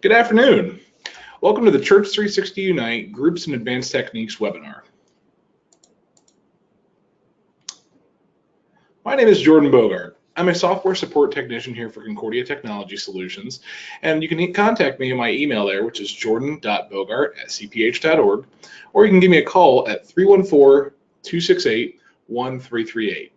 Good afternoon. Welcome to the Church360 Unite Groups and Advanced Techniques webinar. My name is Jordan Bogart. I'm a software support technician here for Concordia Technology Solutions, and you can contact me in my email there, which is jordan.bogart@cph.org, or you can give me a call at 314-268-1338.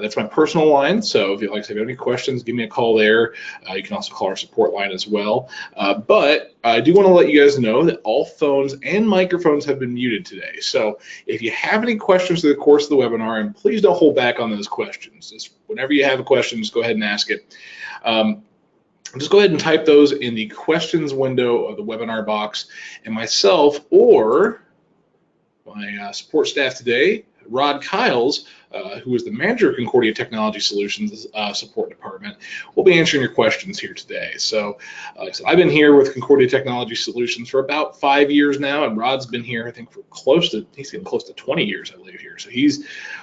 That's my personal line, so if you'd like to have any questions, give me a call there. You can also call our support line as well. But I do want to let you guys know that all phones and microphones have been muted today. So if you have any questions through the course of the webinar, and please don't hold back on those questions. Just whenever you have a question, just go ahead and ask it. Just go ahead and type those in the questions window of the webinar box, and myself or my support staff today, Rod Kiles, who is the manager of Concordia Technology Solutions support department, will be answering your questions here today. So, like I said, I've been here with Concordia Technology Solutions for about 5 years now, and Rod's been here, I think, for he's getting close to 20 years, I believe, here. So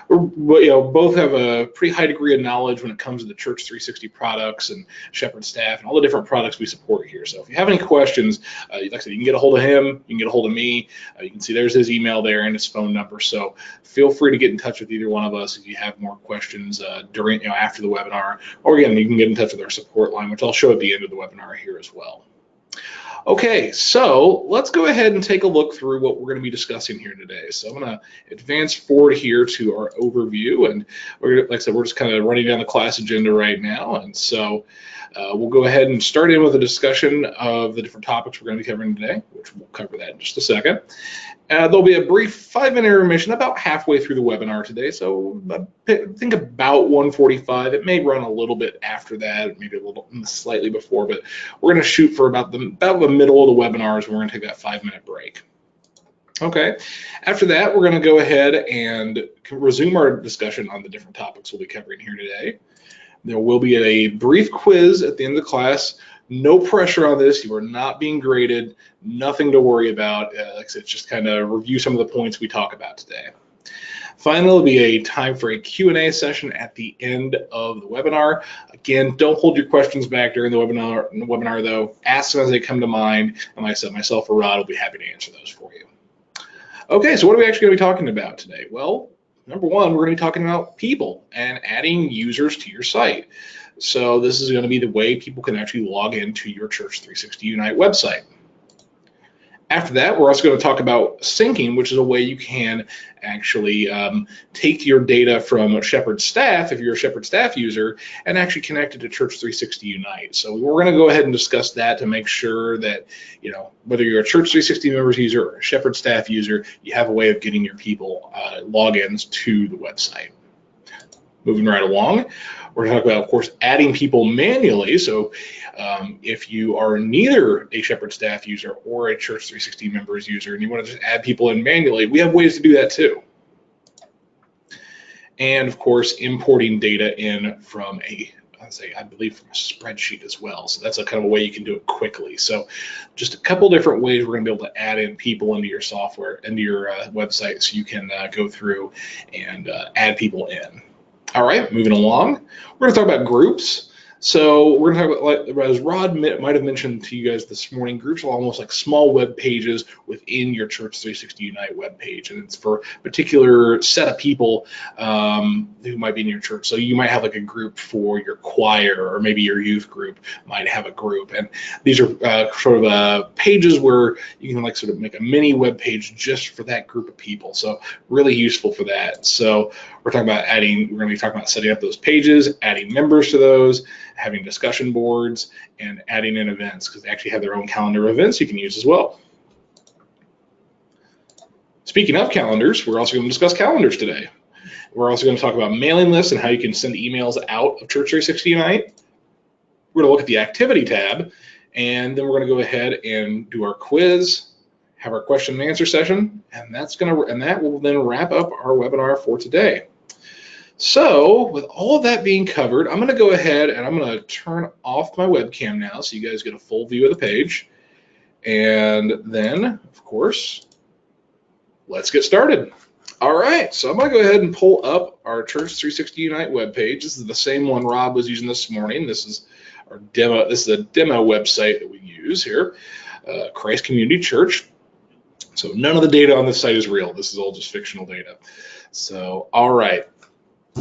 both have a pretty high degree of knowledge when it comes to the Church360 products and Shepherd staff and all the different products we support here. So if you have any questions, like I said, you can get a hold of him, you can get a hold of me. You can see there's his email there and his phone number. So feel free to get in touch with either one of us if you have more questions during, after the webinar, or again, you can get in touch with our support line, which I'll show at the end of the webinar here as well. Okay, so let's go ahead and take a look through what we're going to be discussing here today. So I'm going to advance forward here to our overview, and like I said, we're just kind of running down the class agenda right now, and so we'll go ahead and start in with a discussion of the different topics we're going to be covering today, which we'll cover that in just a second. There'll be a brief 5-minute intermission about halfway through the webinar today, so think about 1:45. It may run a little bit after that, maybe a little slightly before, but we're going to shoot for about the middle of the webinars, and we're going to take that 5-minute break. Okay, after that, we're going to go ahead and resume our discussion on the different topics we'll be covering here today. There will be a brief quiz at the end of the class. No pressure on this. You are not being graded. Nothing to worry about. Like I said, just kind of review some of the points we talk about today. Finally, there'll be a time for a Q&A session at the end of the webinar. Again, don't hold your questions back during the webinar though. Ask them as they come to mind, and like I said, myself or Rod will be happy to answer those for you. Okay, so what are we actually going to be talking about today? Well, number one, we're going to be talking about people and adding users to your site. So this is going to be the way people can actually log into your Church360 Unite website. After that, we're also going to talk about syncing, which is a way you can actually take your data from Shepherd staff, if you're a Shepherd staff user, and actually connect it to Church360 Unite. So we're going to go ahead and discuss that to make sure that, whether you're a Church360 members user or a Shepherd staff user, you have a way of getting your people logins to the website. Moving right along, we're going to talk about, of course, adding people manually. So if you are neither a Shepherd staff user or a Church360 members user and you want to just add people in manually, we have ways to do that too. And of course, importing data in from I believe from a spreadsheet as well. So that's a kind of a way you can do it quickly. So just a couple different ways we're going to be able to add in people into your software, into your website, so you can go through and add people in. All right, moving along, we're going to talk about groups. So we're going to talk about, as Rod might have mentioned to you guys this morning, groups are almost like small web pages within your Church360 Unite web page, and it's for a particular set of people who might be in your church. So you might have like a group for your choir, or maybe your youth group might have a group, and these are sort of pages where you can sort of make a mini web page just for that group of people. So really useful for that. So we're going to be talking about setting up those pages, adding members to those, having discussion boards, and adding in events, because they actually have their own calendar of events you can use as well. Speaking of calendars, we're also going to discuss calendars today. We're also going to talk about mailing lists and how you can send emails out of Church360 Unite. We're going to look at the activity tab, and then we're going to go ahead and do our quiz, have our question and answer session, and that will then wrap up our webinar for today. So with all of that being covered, I'm going to go ahead and I'm going to turn off my webcam now so you guys get a full view of the page. And then, of course, let's get started. All right, so I'm going to go ahead and pull up our Church360 Unite webpage. This is the same one Rob was using this morning. This is our demo. This is a demo website that we use. use here, Christ Community Church. So none of the data on this site is real. This is all just fictional data. So, all right.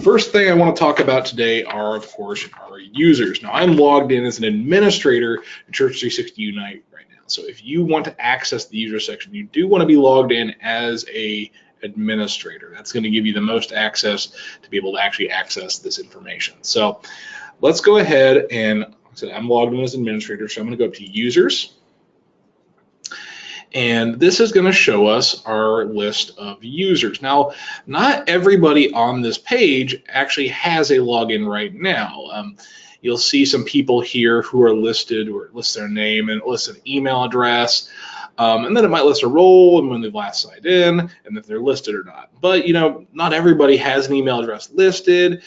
First thing I want to talk about today are, of course, our users. Now, I'm logged in as an administrator in Church360 Unite right now. So if you want to access the user section, you do want to be logged in as a administrator. That's going to give you the most access to be able to actually access this information. So let's go ahead and, like I said, I'm logged in as administrator, so I'm going to go up to users. And this is going to show us our list of users. Now, not everybody on this page actually has a login right now. You'll see some people here who are listed, or it lists their name and it lists an email address. And then it might list a role and when they've last signed in and if they're listed or not. But, you know, not everybody has an email address listed.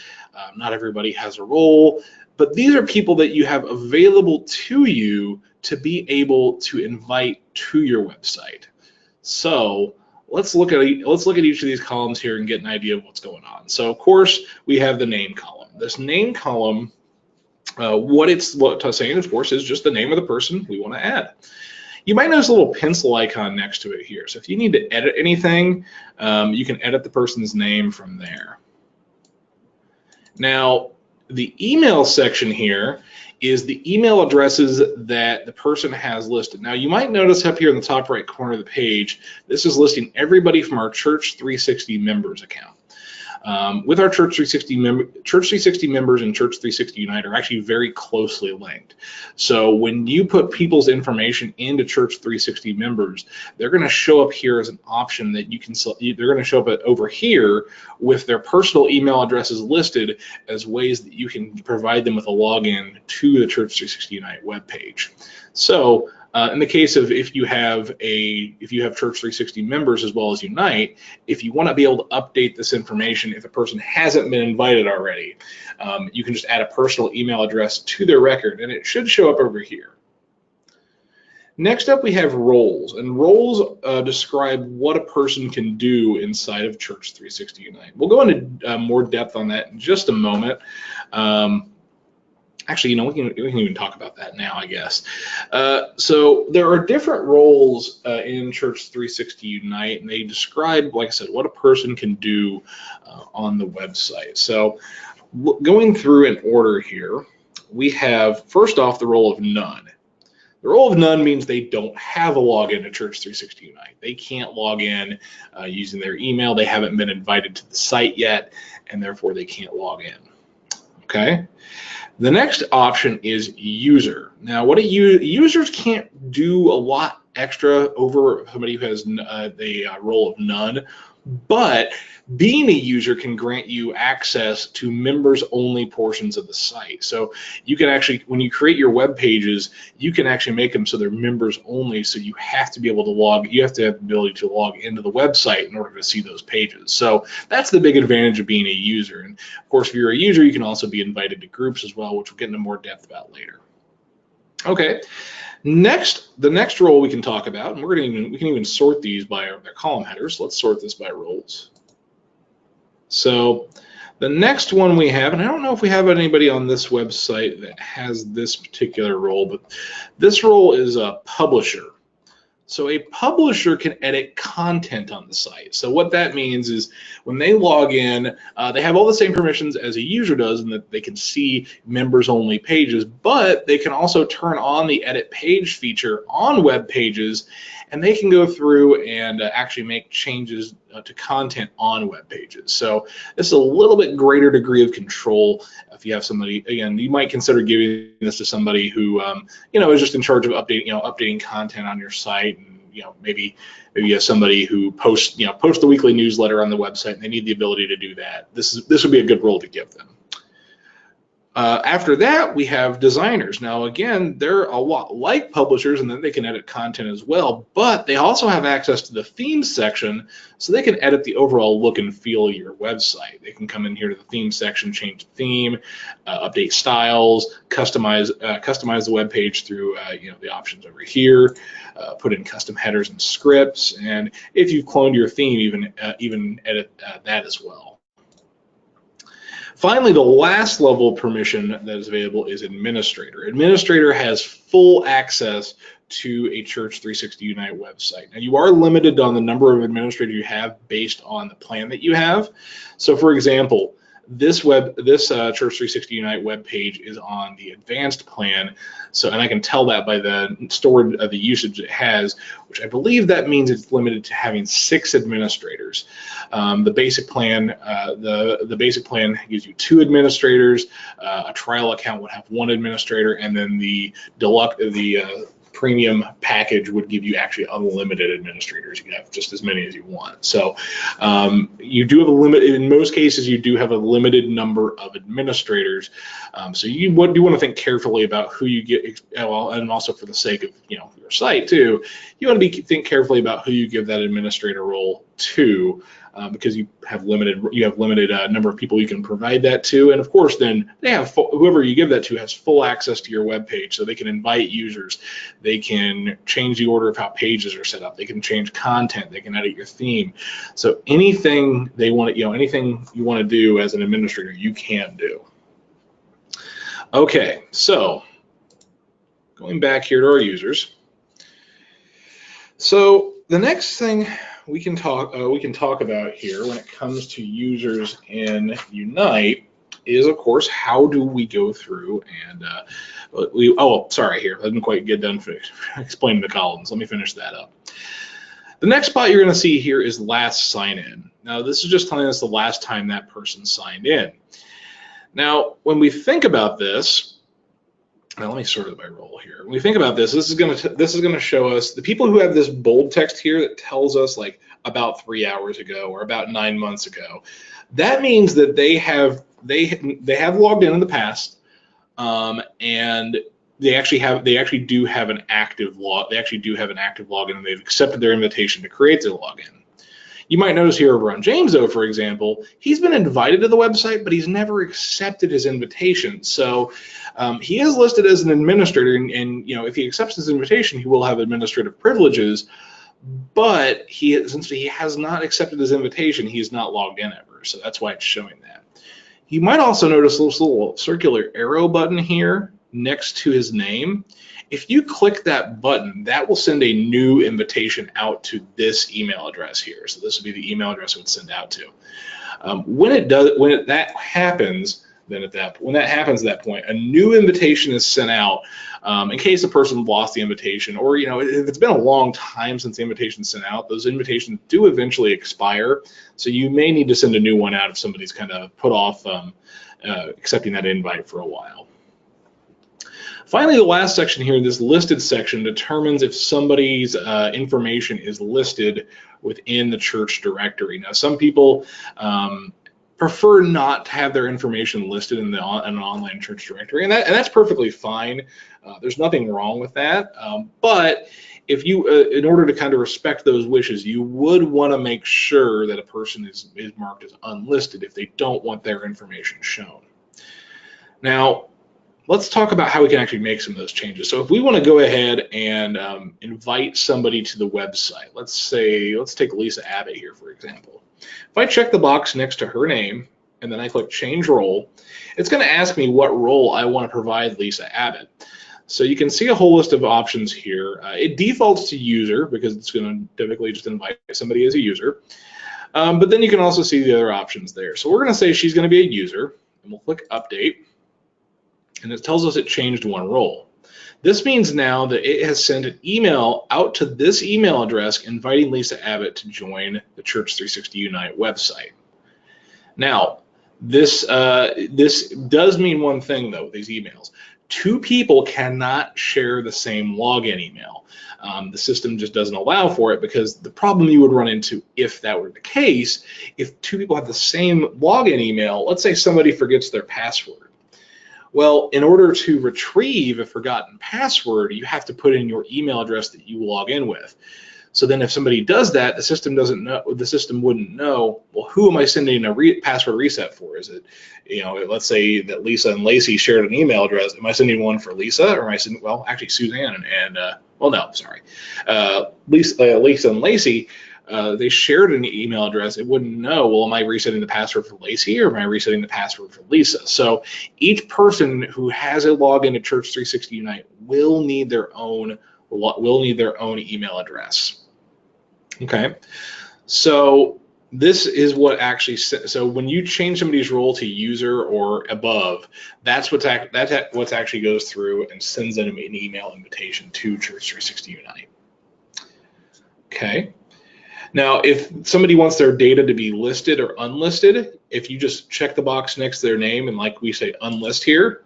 Not everybody has a role. But these are people that you have available to you to be able to invite to your website. So let's look at each of these columns here and get an idea of what's going on. So of course we have the name column. This name column, what it's saying, of course, is just the name of the person we want to add. You might notice a little pencil icon next to it here. So if you need to edit anything, you can edit the person's name from there. Now, the email section here is the email addresses that the person has listed. Now, you might notice up here in the top right corner of the page, this is listing everybody from our Church360 members account. With our Church360 members and Church360 Unite are actually very closely linked. So when you put people's information into Church360 members, they're going to show up here as an option that you can. They're going to show up over here with their personal email addresses listed as ways that you can provide them with a login to the Church360 Unite webpage. So in the case of if you have Church360 members as well as Unite, if you want to be able to update this information, if a person hasn't been invited already, you can just add a personal email address to their record, and it should show up over here. Next up, we have roles, and roles describe what a person can do inside of Church360 Unite. We'll go into more depth on that in just a moment. Actually, you know, we can even talk about that now, I guess. So there are different roles in Church360 Unite, and they describe, like I said, what a person can do on the website. So going through in order here, we have, first off, the role of none. The role of none means they don't have a login to Church360 Unite. They can't log in using their email. They haven't been invited to the site yet, and therefore they can't log in. Okay. The next option is user. Now, users can't do a lot extra over somebody who has the role of none, but being a user can grant you access to members-only portions of the site. So you can actually, when you create your web pages, you can actually make them so they're members-only. So you have to be able to you have to have the ability to log into the website in order to see those pages. So that's the big advantage of being a user. And of course, if you're a user, you can also be invited to groups as well, which we'll get into more depth about later. Okay. The next role we can talk about, and we can even sort these by their column headers. Let's sort this by roles. So the next one we have, and I don't know if we have anybody on this website that has this particular role, but this role is a publisher. So a publisher can edit content on the site. So what that means is when they log in, they have all the same permissions as a user does, in that they can see members-only pages, but they can also turn on the edit page feature on web pages, and they can go through and actually make changes to content on web pages. So this is a little bit greater degree of control. If you have somebody, again, you might consider giving this to somebody who, is just in charge of updating content on your site, and maybe you have somebody who posts the weekly newsletter on the website, and they need the ability to do that. This would be a good role to give them. After that, we have designers. Now, again, they're a lot like publishers, and then they can edit content as well, but they also have access to the themes section, so they can edit the overall look and feel of your website. They can come in here to the theme section, change the theme, update styles, customize the web page through the options over here, put in custom headers and scripts, and if you've cloned your theme, even edit that as well. Finally, the last level of permission that is available is administrator. Administrator has full access to a Church 360 Unite website. Now, you are limited on the number of administrators you have based on the plan that you have. So, for example, this Church 360 Unite web page is on the advanced plan. So, and I can tell that by the stored the usage it has, which I believe that means it's limited to having 6 administrators. The basic plan, the basic plan gives you 2 administrators. A trial account would have 1 administrator, and then the deluxe, premium package would give you actually unlimited administrators. You can have just as many as you want. So you do have a limit. In most cases, you do have a limited number of administrators. So you do want to think carefully about who you get. Well, and also for the sake of your site too, you want to think carefully about who you give that administrator role to. Because you have limited number of people you can provide that to, and of course then they have whoever you give that to has full access to your web page, so they can invite users, they can change the order of how pages are set up, they can change content, they can edit your theme. So anything they want, anything you want to do as an administrator, you can do. Okay, so going back here to our users. So the next thing we can talk about here when it comes to users in Unite is, of course, how do we go through and sorry, here I didn't quite get done explaining the columns. Let me finish that up. The next spot you're going to see here is last sign in. Now this is just telling us the last time that person signed in. Now when we think about this, now let me sort it by role here. When we think about this, this is going to show us the people who have this bold text here that tells us like about 3 hours ago or about 9 months ago. That means that they have logged in the past, and they actually do have an active login, and they've accepted their invitation to create their login. You might notice here over on James, though, for example, he's been invited to the website, but he's never accepted his invitation. So he is listed as an administrator, and if he accepts his invitation, he will have administrative privileges. But since he has not accepted his invitation, he is not logged in ever. So that's why it's showing that. You might also notice this little circular arrow button here next to his name. If you click that button, that will send a new invitation out to this email address here. So this would be the email address it would send out to. When that happens at that point, a new invitation is sent out in case the person lost the invitation, or if it's been a long time since the invitation is sent out, those invitations do eventually expire. So you may need to send a new one out if somebody's kind of put off accepting that invite for a while. Finally, the last section here, this listed section, determines if somebody's information is listed within the church directory. Now, some people prefer not to have their information listed in an online church directory, and that's perfectly fine. There's nothing wrong with that. But if you, in order to kind of respect those wishes, you would want to make sure that a person is marked as unlisted if they don't want their information shown. Now, let's talk about how we can actually make some of those changes. So if we want to go ahead and invite somebody to the website, let's take Lisa Abbott here, for example. If I check the box next to her name and then I click change role, it's going to ask me what role I want to provide Lisa Abbott. So you can see a whole list of options here. It defaults to user because it's going to typically just invite somebody as a user. But then you can also see the other options there. So we're going to say she's going to be a user, and we'll click update. And it tells us it changed one role. This means now that it has sent an email out to this email address inviting Lisa Abbott to join the Church 360 Unite website. Now, this does mean one thing, though, with these emails. 2 people cannot share the same login email. The system just doesn't allow for it, because the problem you would run into if that were the case, if 2 people have the same login email, let's say somebody forgets their password. Well, in order to retrieve a forgotten password, you have to put in your email address that you log in with. So then if somebody does that, the system wouldn't know, well, who am I sending a password reset for? Is it, let's say that Lisa and Lacey shared an email address. Am I sending one for Lisa, or am I sending, well, actually Suzanne and Lisa and Lacey they shared an email address, it wouldn't know, well, am I resetting the password for Lacey or am I resetting the password for Lisa? So each person who has a login to Church360 Unite will need their own email address. Okay, so this is what actually, so when you change somebody's role to user or above, that's what's actually goes through and sends them an email invitation to Church360 Unite. Okay. Now, if somebody wants their data to be listed or unlisted, if you just check the box next to their name and like we say unlist here,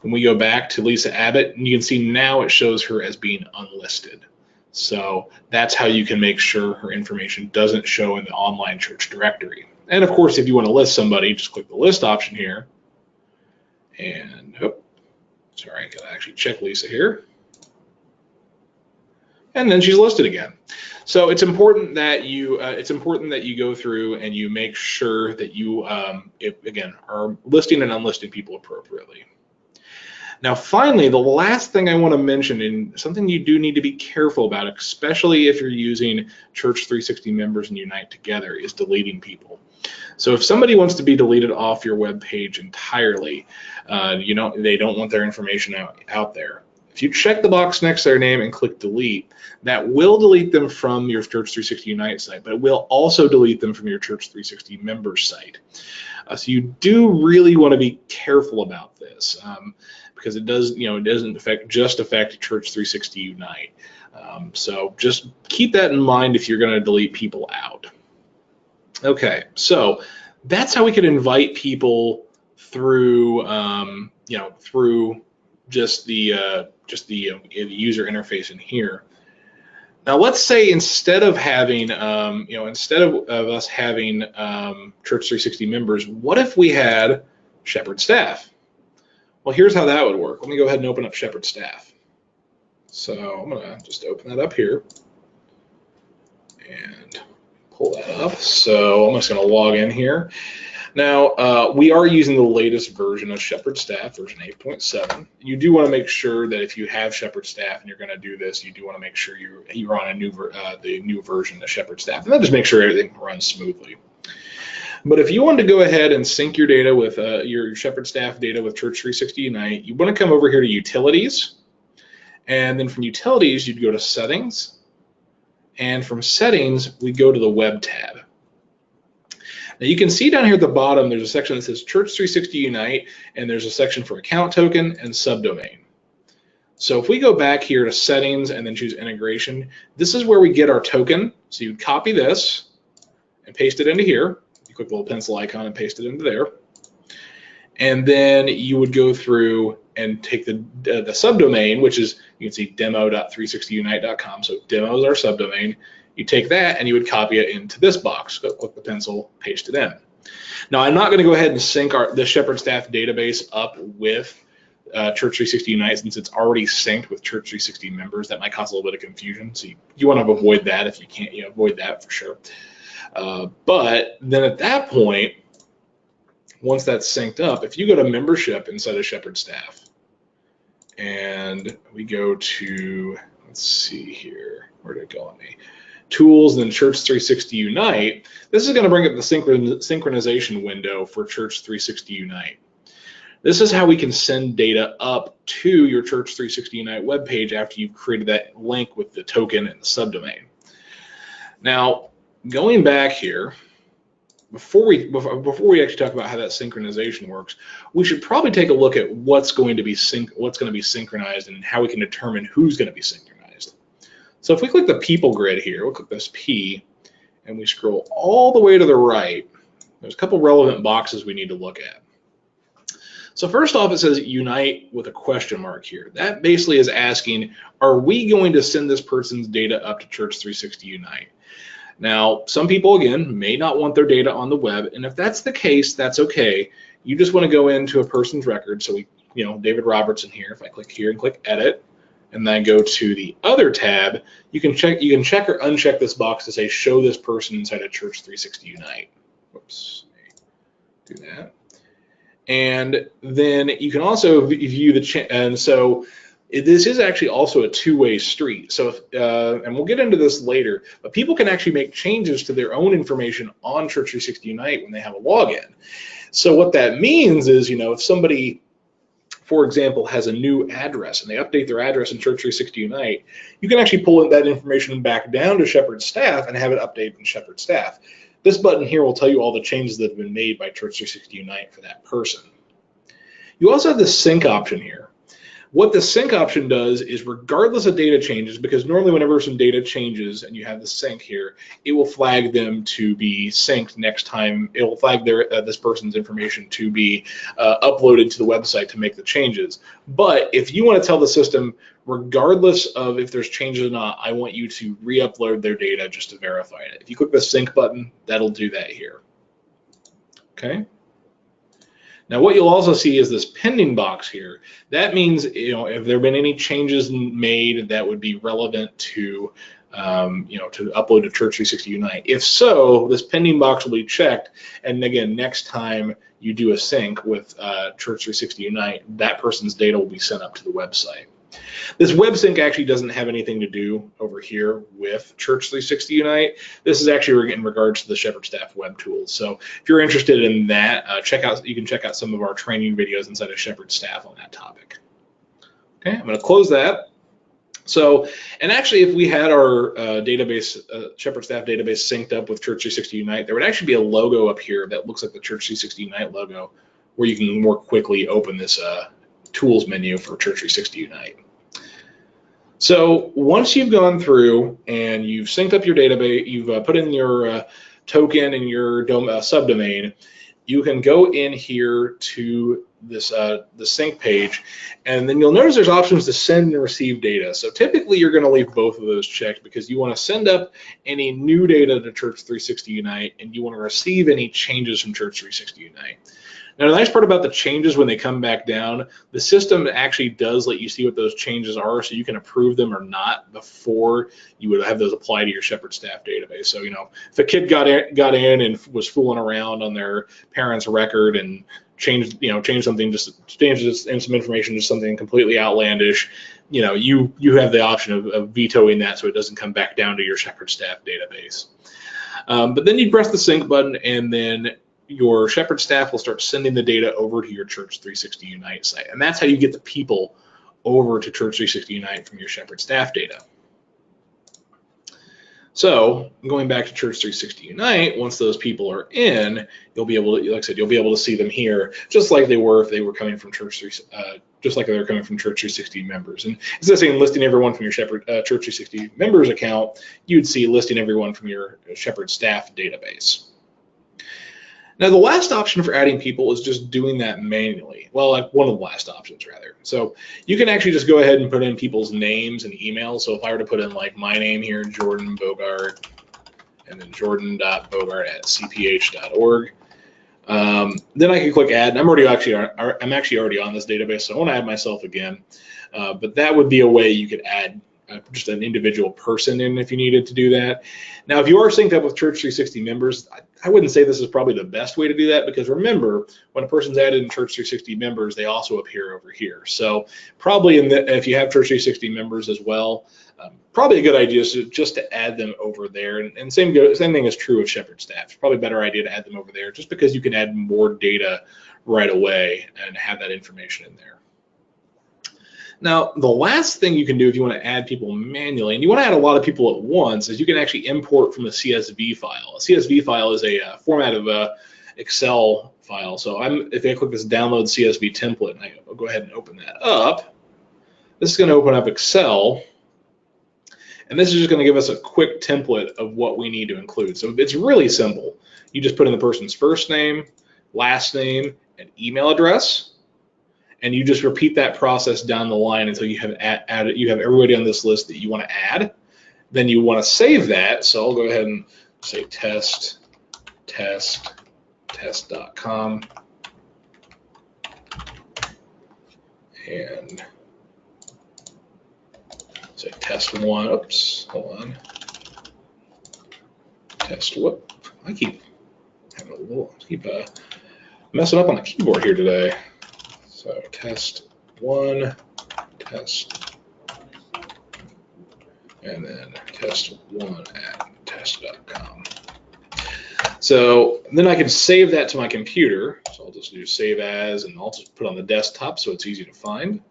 and we go back to Lisa Abbott, and you can see now it shows her as being unlisted. So that's how you can make sure her information doesn't show in the online church directory. And of course, if you want to list somebody, just click the list option here. And, oh, sorry, I gotta actually check Lisa here. And then she's listed again. So it's important that you go through and you make sure that you again are listing and unlisting people appropriately. Now, finally, the last thing I want to mention, and something you do need to be careful about, especially if you're using Church360 members and Unite together, is deleting people. So if somebody wants to be deleted off your web page entirely, they don't want their information out there. If you check the box next to their name and click delete, that will delete them from your Church360 Unite site, but it will also delete them from your Church360 members site. So you do really want to be careful about this. Because it doesn't affect Church360 Unite. So just keep that in mind if you're going to delete people out. Okay, so that's how we can invite people through, through just the user interface in here. Now, let's say instead of having, instead of us having Church360 members, what if we had Shepherd staff? Well, here's how that would work. Let me go ahead and open up Shepherd staff. So I'm going to just open that up here and pull that up. So I'm just going to log in here. Now, we are using the latest version of Shepherd staff, version 8.7. You do want to make sure that if you have Shepherd staff and you're going to do this, you do want to make sure you're on the new version of Shepherd staff, and then just make sure everything runs smoothly. But if you want to go ahead and sync your data with your Shepherd staff data with Church360 Unite, you want to come over here to Utilities, and then from Utilities, you'd go to Settings, and from Settings, we go to the Web tab. Now you can see down here at the bottom, there's a section that says Church360 Unite, and there's a section for account token and subdomain. So if we go back here to Settings and then choose Integration, this is where we get our token. So you'd copy this and paste it into here. Click the little pencil icon and paste it into there. And then you would go through and take the subdomain, which is, you can see demo.360unite.com. So demo is our subdomain. You take that and you would copy it into this box. Go click the pencil, paste it in. Now, I'm not going to go ahead and sync the Shepherd staff database up with Church360 Unite since it's already synced with Church360 members. That might cause a little bit of confusion. So you want to avoid that if you can't. Avoid that for sure. But then at that point, once that's synced up, if you go to membership inside of Shepherd staff and we go to, let's see here, where did it go on me? Tools and then Church360 Unite, this is going to bring up the synchronization window for Church360 Unite. This is how we can send data up to your Church360 Unite webpage after you've created that link with the token and the subdomain. Now, going back here, before we actually talk about how that synchronization works, we should probably take a look at what's going to be synchronized and how we can determine who's going to be synchronized. So if we click the people grid here, we'll click this P, and we scroll all the way to the right, there's a couple relevant boxes we need to look at. So first off, it says Unite with a question mark here. That basically is asking, are we going to send this person's data up to Church360 Unite? Now, some people, again, may not want their data on the web, and if that's the case, that's okay. You just want to go into a person's record. So David Robertson here, if I click here and click Edit, and then go to the Other tab, you can check or uncheck this box to say Show this person inside of Church360 Unite. Whoops, do that. And then you can also view the and so This is actually also a two-way street. So, and we'll get into this later, but people can actually make changes to their own information on Church360 Unite when they have a login. So what that means is, if somebody, for example, has a new address and they update their address in Church360 Unite, you can actually pull that information back down to Shepherd staff and have it updated in Shepherd staff. This button here will tell you all the changes that have been made by Church360 Unite for that person. You also have the sync option here. What the sync option does is, regardless of data changes, because normally whenever some data changes and you have the sync here, it will flag them to be synced next time. It will flag this person's information to be uploaded to the website to make the changes. But if you want to tell the system, regardless of if there's changes or not, I want you to re-upload their data just to verify it. If you click the sync button, that'll do that here. Okay. Now, what you'll also see is this pending box here. That means, if there have been any changes made that would be relevant to, to upload to Church360 Unite. If so, this pending box will be checked. And again, next time you do a sync with Church360 Unite, that person's data will be sent up to the website. This web sync actually doesn't have anything to do over here with Church360 Unite. This is actually in regards to the Shepherd Staff web tools. So if you're interested in that, you can check out some of our training videos inside of Shepherd Staff on that topic. Okay, I'm going to close that. So, and actually, if we had our Shepherd Staff database synced up with Church360 Unite, there would actually be a logo up here that looks like the Church360 Unite logo, where you can more quickly open this tools menu for Church360 Unite. So once you've gone through and you've synced up your database, you've put in your token and your subdomain, you can go in here to this the sync page, and then you'll notice there's options to send and receive data. So typically you're going to leave both of those checked because you want to send up any new data to Church360 Unite, and you want to receive any changes from Church360 Unite. Now, the nice part about the changes when they come back down, the system actually does let you see what those changes are, so you can approve them or not before you would have those apply to your Shepherd Staff database. So, if a kid got in and was fooling around on their parents' record and changed something, just changed some information to something completely outlandish, you have the option of vetoing that so it doesn't come back down to your Shepherd Staff database. But then you press the sync button, and then your Shepherd Staff will start sending the data over to your Church360 Unite site. And that's how you get the people over to Church360 Unite from your Shepherd Staff data. So going back to Church360 Unite, once those people are in, you'll be able to, like I said, you'll be able to see them here, just like they were if they were coming from Church360 members. And instead of saying listing everyone from your Church360 members account, you'd see listing everyone from your Shepherd Staff database. Now, the last option for adding people is just doing that manually. Well, like one of the last options, rather. So you can actually just go ahead and put in people's names and emails. So if I were to put in like my name here, Jordan Bogart, and then jordan.bogart@cph.org, then I can click add. And I'm actually already on this database, so I want to add myself again. But that would be a way you could add just an individual person in if you needed to do that. Now, if you are synced up with Church360 members, I wouldn't say this is probably the best way to do that, because remember, when a person's added in Church360 members, they also appear over here. So probably if you have Church360 members as well, probably a good idea is just to add them over there. And same thing is true with Shepherd Staff. It's probably a better idea to add them over there, just because you can add more data right away and have that information in there. Now, the last thing you can do if you want to add people manually, and you want to add a lot of people at once, is you can actually import from a CSV file. A CSV file is a format of a Excel file. So if I click this download CSV template, and I'll go ahead and open that up, this is going to open up Excel. And this is just going to give us a quick template of what we need to include. So it's really simple. You just put in the person's first name, last name, and email address. And you just repeat that process down the line until you have everybody on this list that you want to add. Then you want to save that. So I'll go ahead and say test.com. And say test one. Oops, hold on. Test whoop. I keep messing up on the keyboard here today. So test one, test and then test1@test.com. So then I can save that to my computer. So I'll just do save as, and I'll just put it on the desktop so it's easy to find.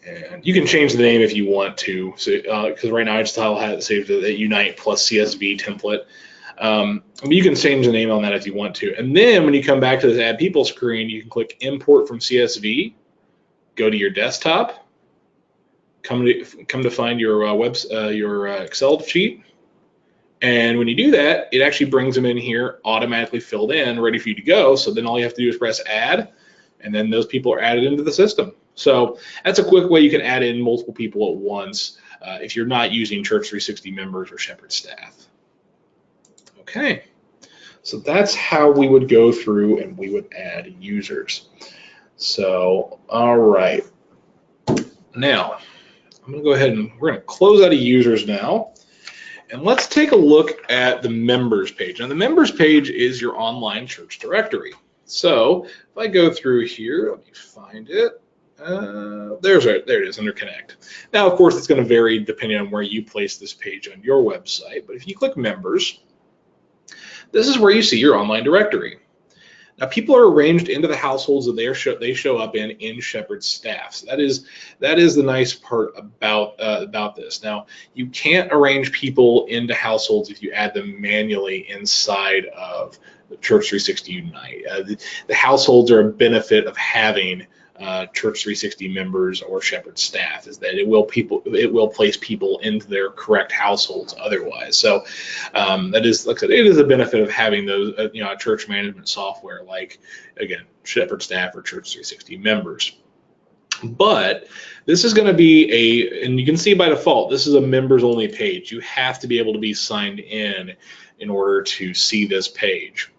And you can change the name if you want to, because right now I just have it saved to the Unite plus CSV template. But you can change the name on that if you want to. And then when you come back to this Add People screen, you can click Import from CSV, go to your desktop, come to find your your Excel sheet, and when you do that, it actually brings them in here automatically filled in, ready for you to go. So then all you have to do is press Add, and then those people are added into the system. So that's a quick way you can add in multiple people at once if you're not using Church360 members or Shepherd staff. Okay, so that's how we would go through and we would add users. So, all right. Now, I'm going to go ahead and we're going to close out of users now. And let's take a look at the members page. Now, the members page is your online church directory. So if I go through here, let me find it. There it is, under Connect. Now, of course, it's going to vary depending on where you place this page on your website. But if you click Members, this is where you see your online directory. Now, people are arranged into the households that they show up in Shepherd staff. So that is the nice part about this. Now, you can't arrange people into households if you add them manually inside of the Church360 Unite. The households are a benefit of having Church360 members or Shepherd staff, is that it will place people into their correct households otherwise. So that is, like I said, it is a benefit of having those a church management software like, again, Shepherd staff or Church360 members. But this is going to be and you can see by default, this is a members only page. You have to be able to be signed in order to see this page.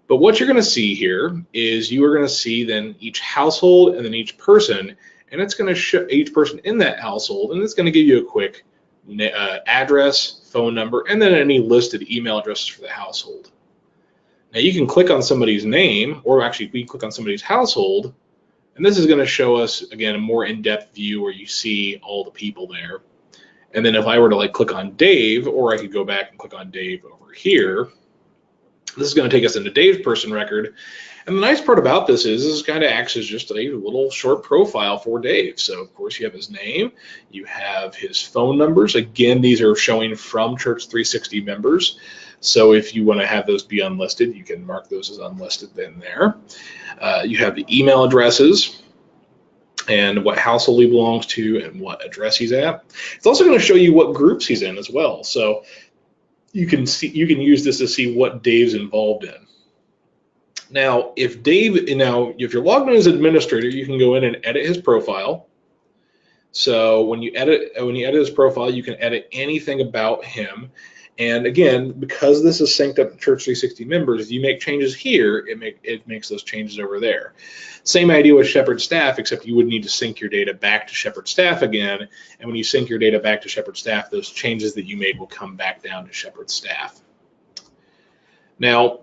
But what you're going to see here is you are going to see then each household and then each person, and it's going to show each person in that household, and it's going to give you a quick address, phone number, and then any listed email addresses for the household. Now you can click on somebody's name, or actually we click on somebody's household, and this is going to show us, again, a more in-depth view where you see all the people there. And then if I were to click on Dave, or I could go back and click on Dave over here, this is going to take us into Dave's person record. And the nice part about this is this kind of acts as just a little short profile for Dave. So, of course, you have his name, you have his phone numbers. Again, these are showing from Church360 members. So if you want to have those be unlisted, you can mark those as unlisted then there. You have the email addresses and what household he belongs to and what address he's at. It's also going to show you what groups he's in as well. So you can use this to see what Dave's involved in. Now, if you're logged in as administrator, you can go in and edit his profile. So when you edit his profile, you can edit anything about him. And again, because this is synced up to Church360 members, if you make changes here, it makes those changes over there. Same idea with Shepherd staff, except you would need to sync your data back to Shepherd staff again. And when you sync your data back to Shepherd staff, those changes that you made will come back down to Shepherd staff. Now,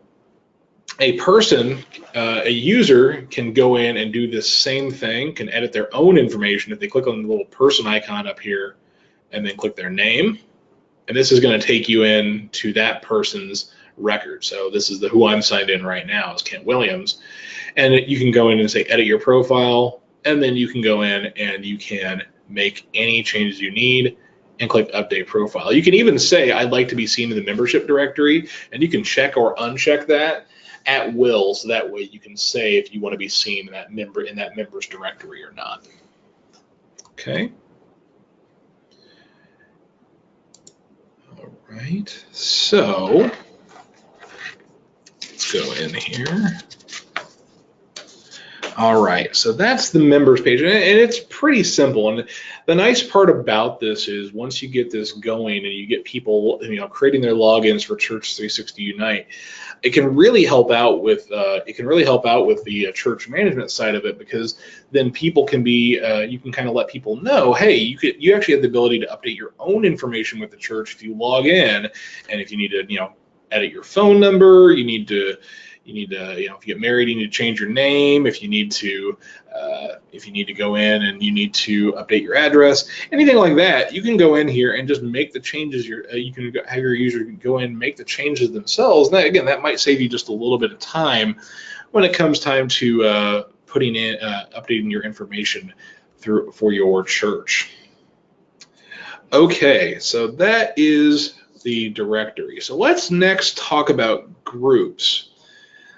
a user can go in and do this same thing, can edit their own information if they click on the little person icon up here and then click their name. And this is going to take you in to that person's record. So this is who I'm signed in right now is Kent Williams. And you can go in and say edit your profile, and then you can go in and you can make any changes you need and click update profile. You can even say I'd like to be seen in the membership directory, and you can check or uncheck that at will, so that way you can say if you want to be seen in that member's directory or not. Okay. All right, so let's go in here. All right, so that's the members page, and it's pretty simple. And the nice part about this is once you get this going and you get people, creating their logins for Church360 Unite, it can really help out with the church management side of it, because then people can be you can kind of let people know, hey, you actually have the ability to update your own information with the church if you log in, and if you need to edit your phone number, you need to you need to, if you get married, you need to change your name. If you need to go in and you need to update your address, anything like that, you can go in here and just make the changes. You can have your user go in and make the changes themselves. And again, that might save you just a little bit of time when it comes time to updating your information for your church. Okay, so that is the directory. So let's next talk about groups.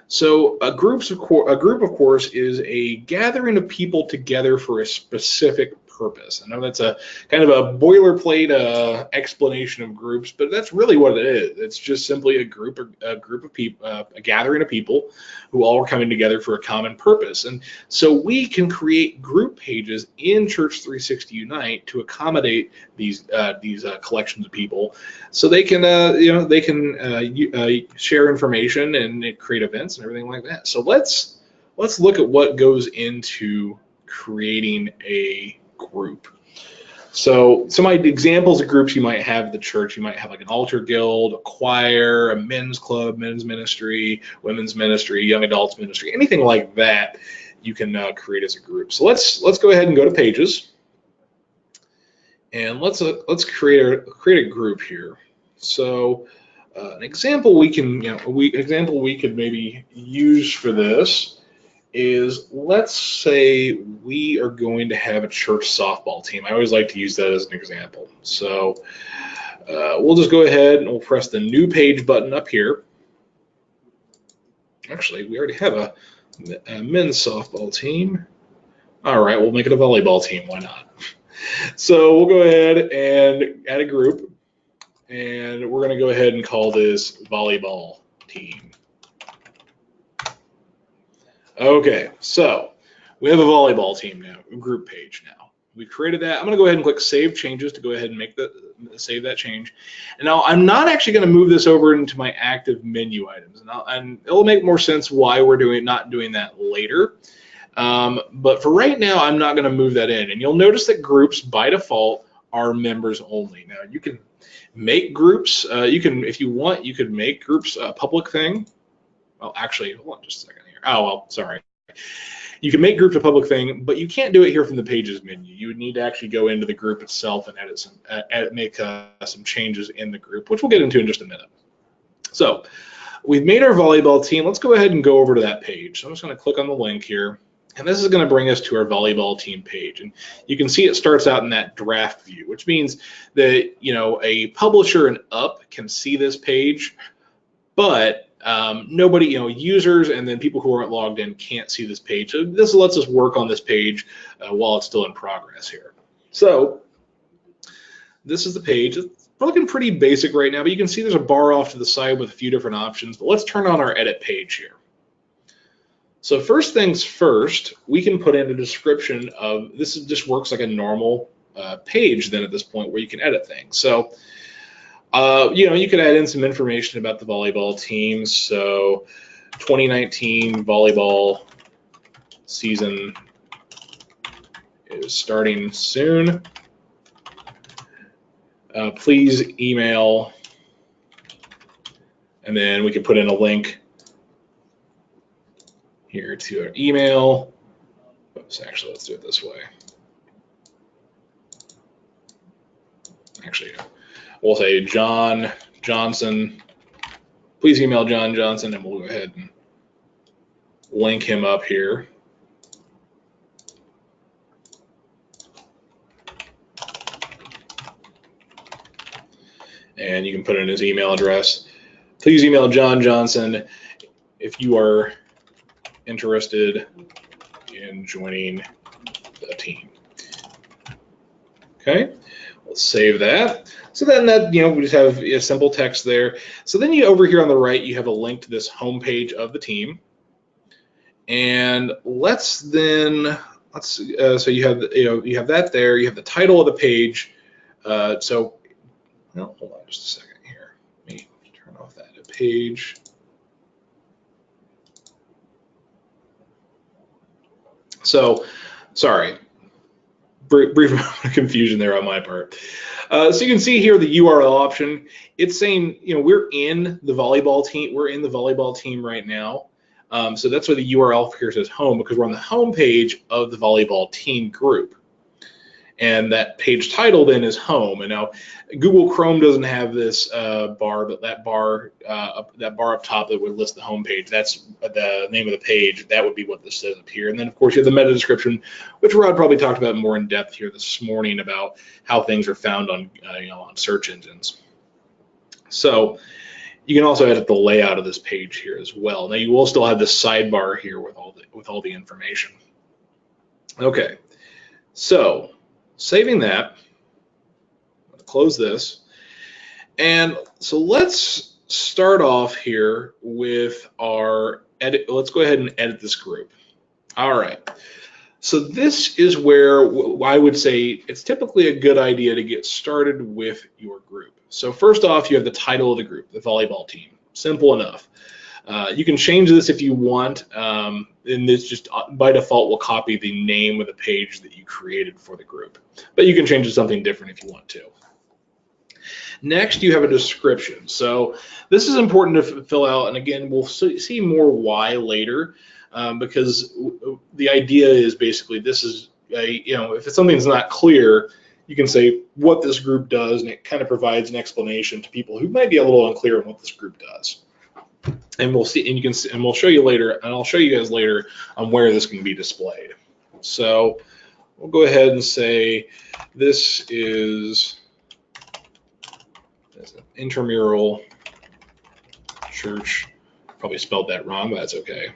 So a group, of course, is a gathering of people together for a specific purpose. I know that's a kind of a boilerplate explanation of groups, but that's really what it is. It's just simply a group of people, a gathering of people who all are coming together for a common purpose. And so we can create group pages in Church360 Unite to accommodate these collections of people, so they can share information and create events and everything like that. So let's look at what goes into creating a group. So some examples of groups you might have at the church: you might have like an altar guild, a choir, a men's club, men's ministry, women's ministry, young adults ministry, anything like that you can create as a group. So let's go ahead and go to pages, and let's create a group here. So an example we could maybe use for this is, let's say we are going to have a church softball team. I always like to use that as an example. So we'll just go ahead and we'll press the new page button up here. Actually, we already have a men's softball team. All right, we'll make it a volleyball team. Why not? So we'll go ahead and add a group, and we're going to go ahead and call this volleyball team. Okay, so we have a volleyball team now, a group page now. We created that. I'm going to go ahead and click Save Changes to go ahead and save that change. And now I'm not actually going to move this over into my active menu items, and it'll make more sense why we're not doing that later. But for right now, I'm not going to move that in. And you'll notice that groups by default are members only. Now you can make groups. If you want, you could make groups a public thing. Well, actually, hold on just a second here. Oh, well, sorry. You can make groups a public thing, but you can't do it here from the Pages menu. You would need to actually go into the group itself and make some changes in the group, which we'll get into in just a minute. So we've made our volleyball team. Let's go ahead and go over to that page. So I'm just going to click on the link here, and this is going to bring us to our volleyball team page. And you can see it starts out in that draft view, which means that a publisher and up can see this page, but nobody, users and then people who aren't logged in can't see this page. So this lets us work on this page while it's still in progress here. So this is the page. It's looking pretty basic right now, but you can see there's a bar off to the side with a few different options. But let's turn on our edit page here. So first things first, we can put in a description of this. Just works like a normal page then at this point where you can edit things. So you could add in some information about the volleyball team. So 2019 volleyball season is starting soon. Please email, and then we can put in a link here to our email. Oops, actually, let's do it this way. Actually, we'll say John Johnson. Please email John Johnson, and we'll go ahead and link him up here. And you can put in his email address. Please email John Johnson if you are interested in joining the team. Okay, let's save that. So then we just have a simple text there. So then over here on the right, you have a link to this home page of the team. And so you have that there. You have the title of the page. Hold on just a second here. Let me turn off that page. So, sorry, brief confusion there on my part. So you can see here the URL option. It's saying, we're in the volleyball team. We're in the volleyball team right now. So that's why the URL here says home, because we're on the home page of the volleyball team group. And that page title then is home. And now Google Chrome doesn't have this bar, but that bar up top that would list the home page, that's the name of the page. That would be what this says up here. And then of course you have the meta description, which Rod probably talked about more in depth here this morning about how things are found on on search engines. So you can also edit the layout of this page here as well. Now you will still have this sidebar here with all the information. Okay, so saving that, close this, and so let's start off here with our edit. Let's go ahead and edit this group. All right. So this is where I would say it's typically a good idea to get started with your group. So first off, you have the title of the group, the volleyball team. Simple enough. You can change this if you want, and this just by default will copy the name of the page that you created for the group. But you can change it to something different if you want to. Next, you have a description. So this is important to fill out, and again, we'll see more why later, because the idea is basically this is if it's something that's not clear, you can say what this group does, and it kind of provides an explanation to people who might be a little unclear on what this group does. And we'll see, and you can see, and we'll show you later, and I'll show you guys later on where this can be displayed. So we'll go ahead and say this is an intramural church. Probably spelled that wrong, but that's okay.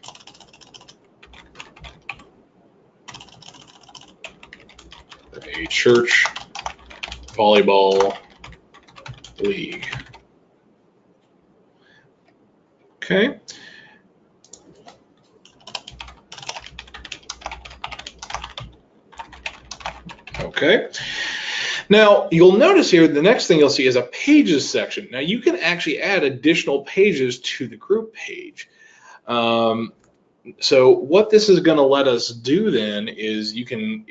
A church volleyball league. Okay. Okay. Now you'll notice here the next thing you'll see is a pages section. Now you can actually add additional pages to the group page. So what this is going to let us do then is you can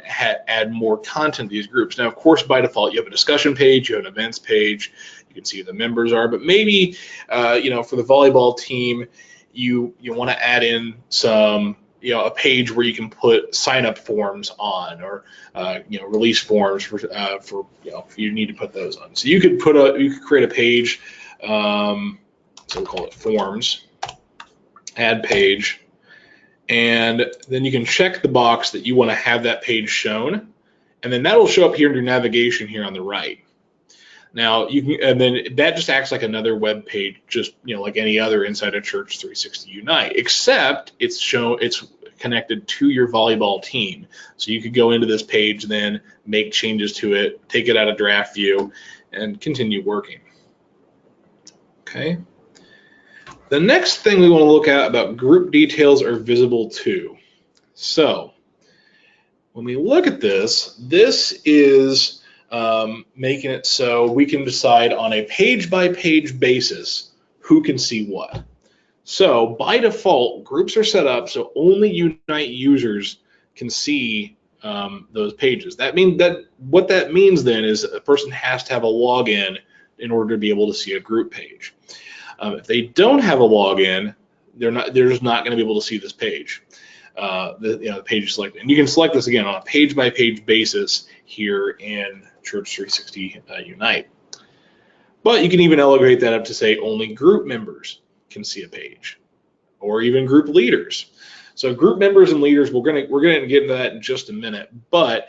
add more content to these groups. Now, of course, by default, you have a discussion page, you have an events page, you can see who the members are, but maybe for the volleyball team, you want to add in some a page where you can put sign-up forms on, or release forms for if you need to put those on. So you could create a page, so we'll call it forms. Add page, and then you can check the box that you want to have that page shown, and then that'll show up here in your navigation here on the right. Now you can, and then that just acts like another web page, just like any other inside of Church360 Unite, except it's connected to your volleyball team. So you could go into this page, then make changes to it, take it out of draft view, and continue working. Okay. The next thing we want to look at about group details are visible to. So when we look at this, this is making it so we can decide on a page-by-page basis who can see what. So by default, groups are set up so only Unite users can see those pages. What that means then is a person has to have a login in order to be able to see a group page. If they don't have a login, they're just not going to be able to see this page. The page is selected, and you can select this again on a page-by-page basis here in Church360 Unite. But you can even elevate that up to say only group members can see a page, or even group leaders. So group members and leaders, we're gonna get into that in just a minute, but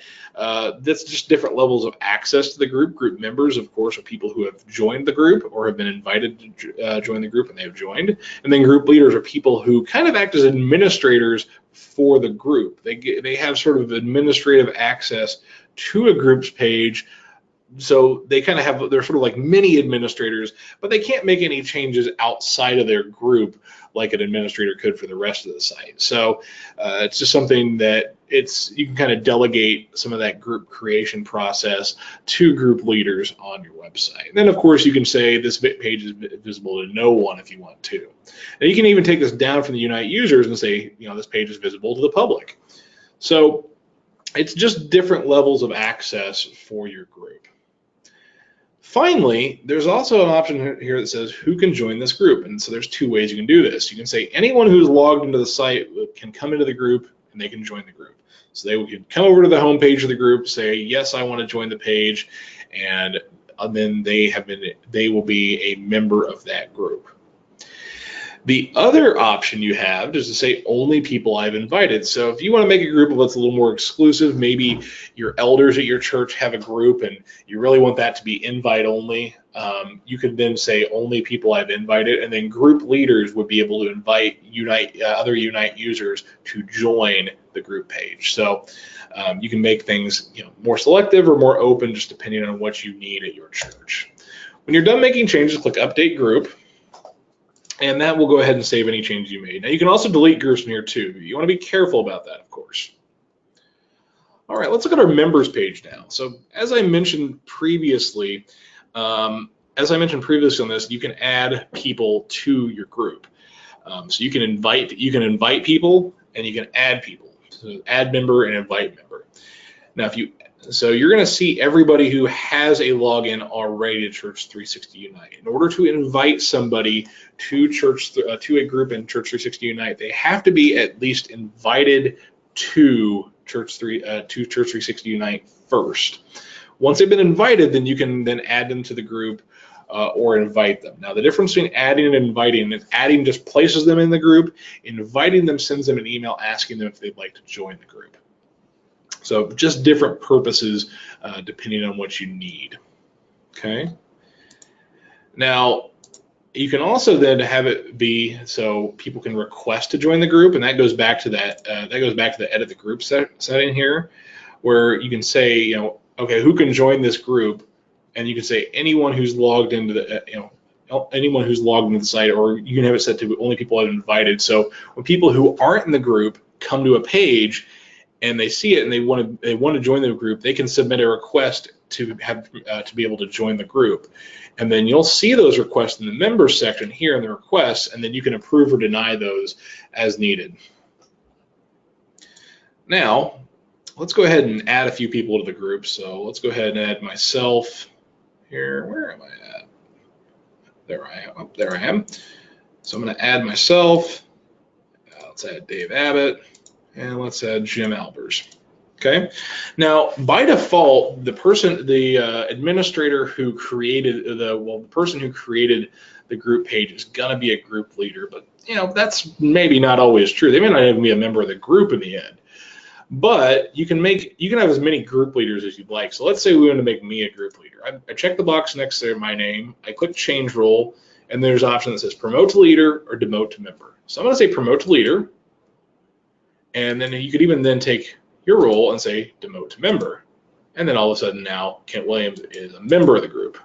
that's just different levels of access to the group. Group members, of course, are people who have joined the group or have been invited to join the group and they have joined. And then group leaders are people who kind of act as administrators for the group. They have sort of administrative access to a group's page. So they're sort of like mini administrators, but they can't make any changes outside of their group like an administrator could for the rest of the site. So it's just something that you can kind of delegate some of that group creation process to group leaders on your website. And then of course you can say this page is visible to no one if you want to. And you can even take this down from the Unite users and say, this page is visible to the public. So it's just different levels of access for your group. Finally, there's also an option here that says who can join this group. And so there's two ways you can do this. You can say anyone who's logged into the site can come into the group and they can join the group. So they can come over to the home page of the group, say, yes, I want to join the page, and then they will be a member of that group. The other option you have is to say only people I've invited. So if you want to make a group that's a little more exclusive, maybe your elders at your church have a group and you really want that to be invite only, you could then say only people I've invited, and then group leaders would be able to invite other Unite users to join the group page. So you can make things more selective or more open, just depending on what you need at your church. When you're done making changes, click Update Group. And that will go ahead and save any changes you made. Now you can also delete groups from here too. You want to be careful about that, of course. All right, let's look at our members page now. So as I mentioned previously on this, you can add people to your group. So you can invite people and you can add people. So add member and invite member. Now so you're going to see everybody who has a login already to Church360 Unite. In order to invite somebody to a group in Church360 Unite, they have to be at least invited to Church360 Unite first. Once they've been invited, then you can then add them to the group or invite them. Now the difference between adding and inviting is adding just places them in the group. Inviting them sends them an email asking them if they'd like to join the group. So just different purposes depending on what you need. Okay. Now you can also then have it be so people can request to join the group, and that goes back to that. That goes back to the edit the group setting here, where you can say, okay, who can join this group, and you can say anyone who's logged into the, anyone who's logged into the site, or you can have it set to only people I've invited. So when people who aren't in the group come to a page and they see it and they want to join the group, they can submit a request to be able to join the group. And then you'll see those requests in the members section here in the requests, and then you can approve or deny those as needed. Now, let's go ahead and add a few people to the group. So let's go ahead and add myself here. Where am I at? There I am. Oh, there I am. So I'm going to add myself. Let's add Dave Abbott. And let's add Jim Albers. Okay. Now, by default, the administrator who created the person who created the group page is gonna be a group leader, but that's maybe not always true. They may not even be a member of the group in the end. But you can have as many group leaders as you'd like. So let's say we want to make me a group leader. I check the box next to my name. I click Change Role, and there's an option that says Promote to Leader or Demote to Member. So I'm going to say Promote to Leader. And then you could even then take your role and say demote to member. And then all of a sudden now Kent Williams is a member of the group.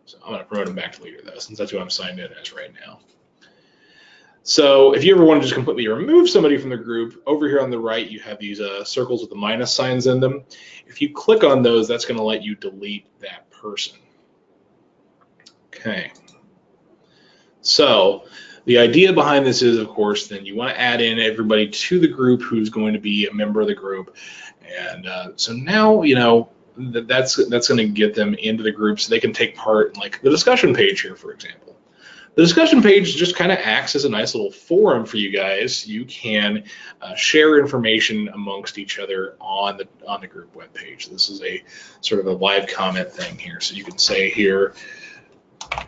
So I'm going to promote him back to leader though, since that's who I'm signed in as right now. So if you ever want to just completely remove somebody from the group, over here on the right you have these circles with the minus signs in them. If you click on those, that's going to let you delete that person. Okay. So the idea behind this is, of course, then you want to add in everybody to the group who's going to be a member of the group. And so now, that's going to get them into the group so they can take part in like the discussion page here, for example. The discussion page just kind of acts as a nice little forum for you guys. You can share information amongst each other on the group webpage. This is a sort of a live comment thing here. So you can say here,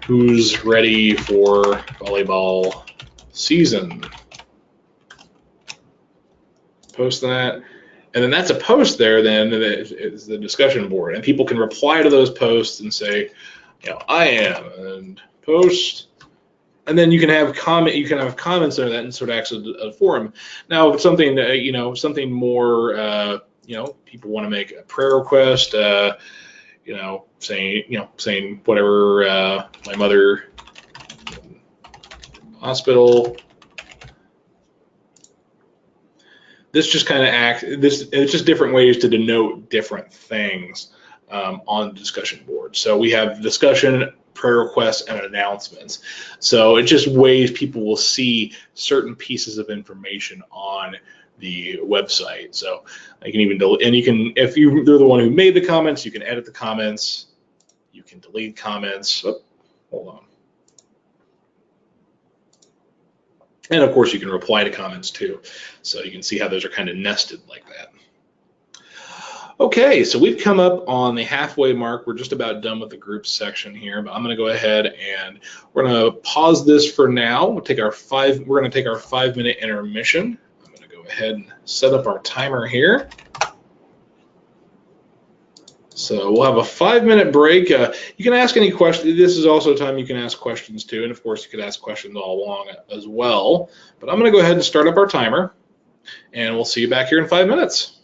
who's ready for volleyball season? Post that, and then that's a post there. Then it's the discussion board, and people can reply to those posts and say, I am, and post, and then you can have comment. You can have comments under that, and sort of acts as a forum. Now, if it's something, something more, people want to make a prayer request. Saying whatever, my mother hospital. This just kind of it's just different ways to denote different things on the discussion board. So we have discussion, prayer requests, and announcements. So it's just ways people will see certain pieces of information on the website. So I can even, and you can, if they're the one who made the comments, you can edit the comments. You can delete comments. Oh, hold on. And of course, you can reply to comments too. So you can see how those are kind of nested like that. Okay, so we've come up on the halfway mark. We're just about done with the groups section here, but I'm going to go ahead and we're going to pause this for now. We're going to take our 5-minute intermission. I'm going to go ahead and set up our timer here. So we'll have a 5-minute break. You can ask any questions. This is also a time you can ask questions too, and of course you could ask questions all along as well. But I'm going to go ahead and start up our timer, and we'll see you back here in 5 minutes.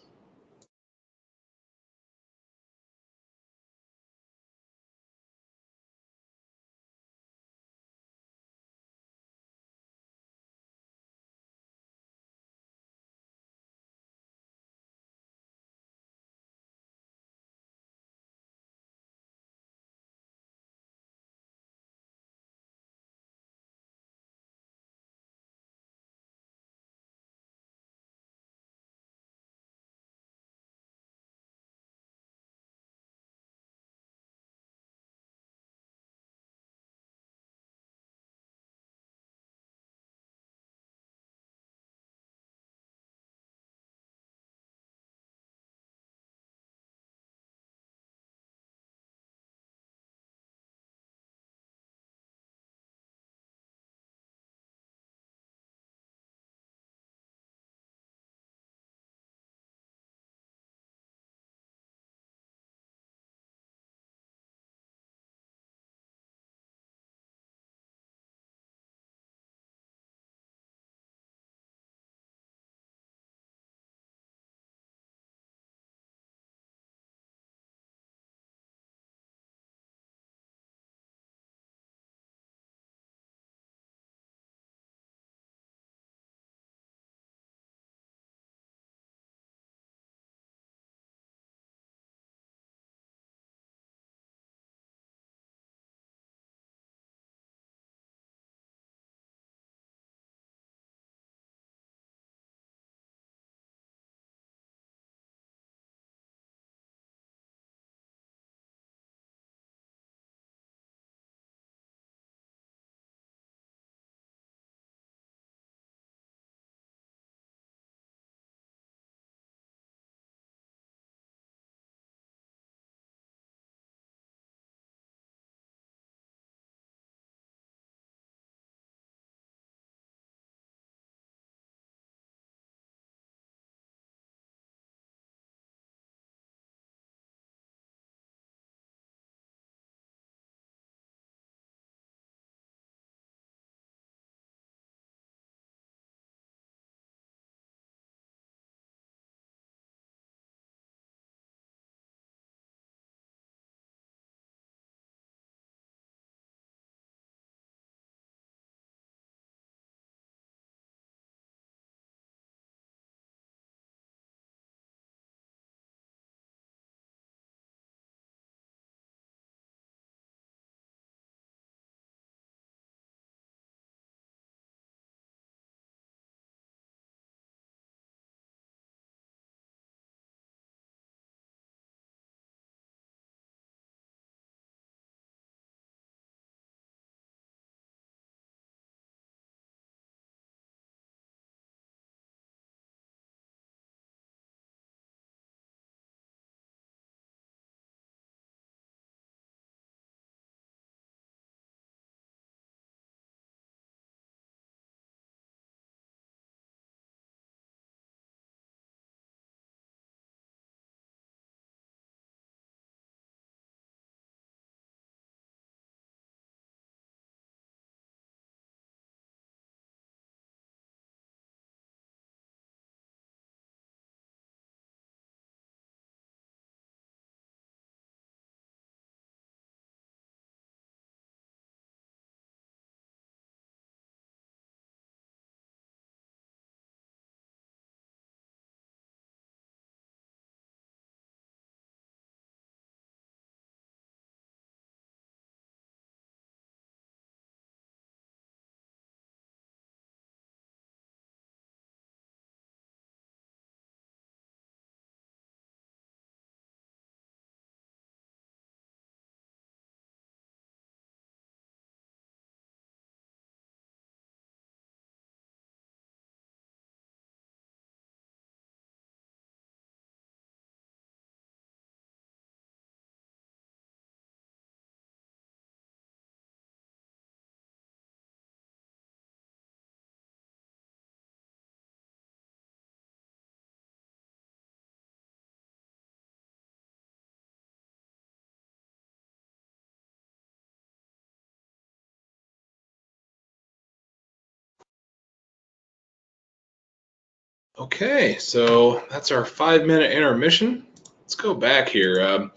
Okay, so that's our 5-minute intermission. Let's go back here.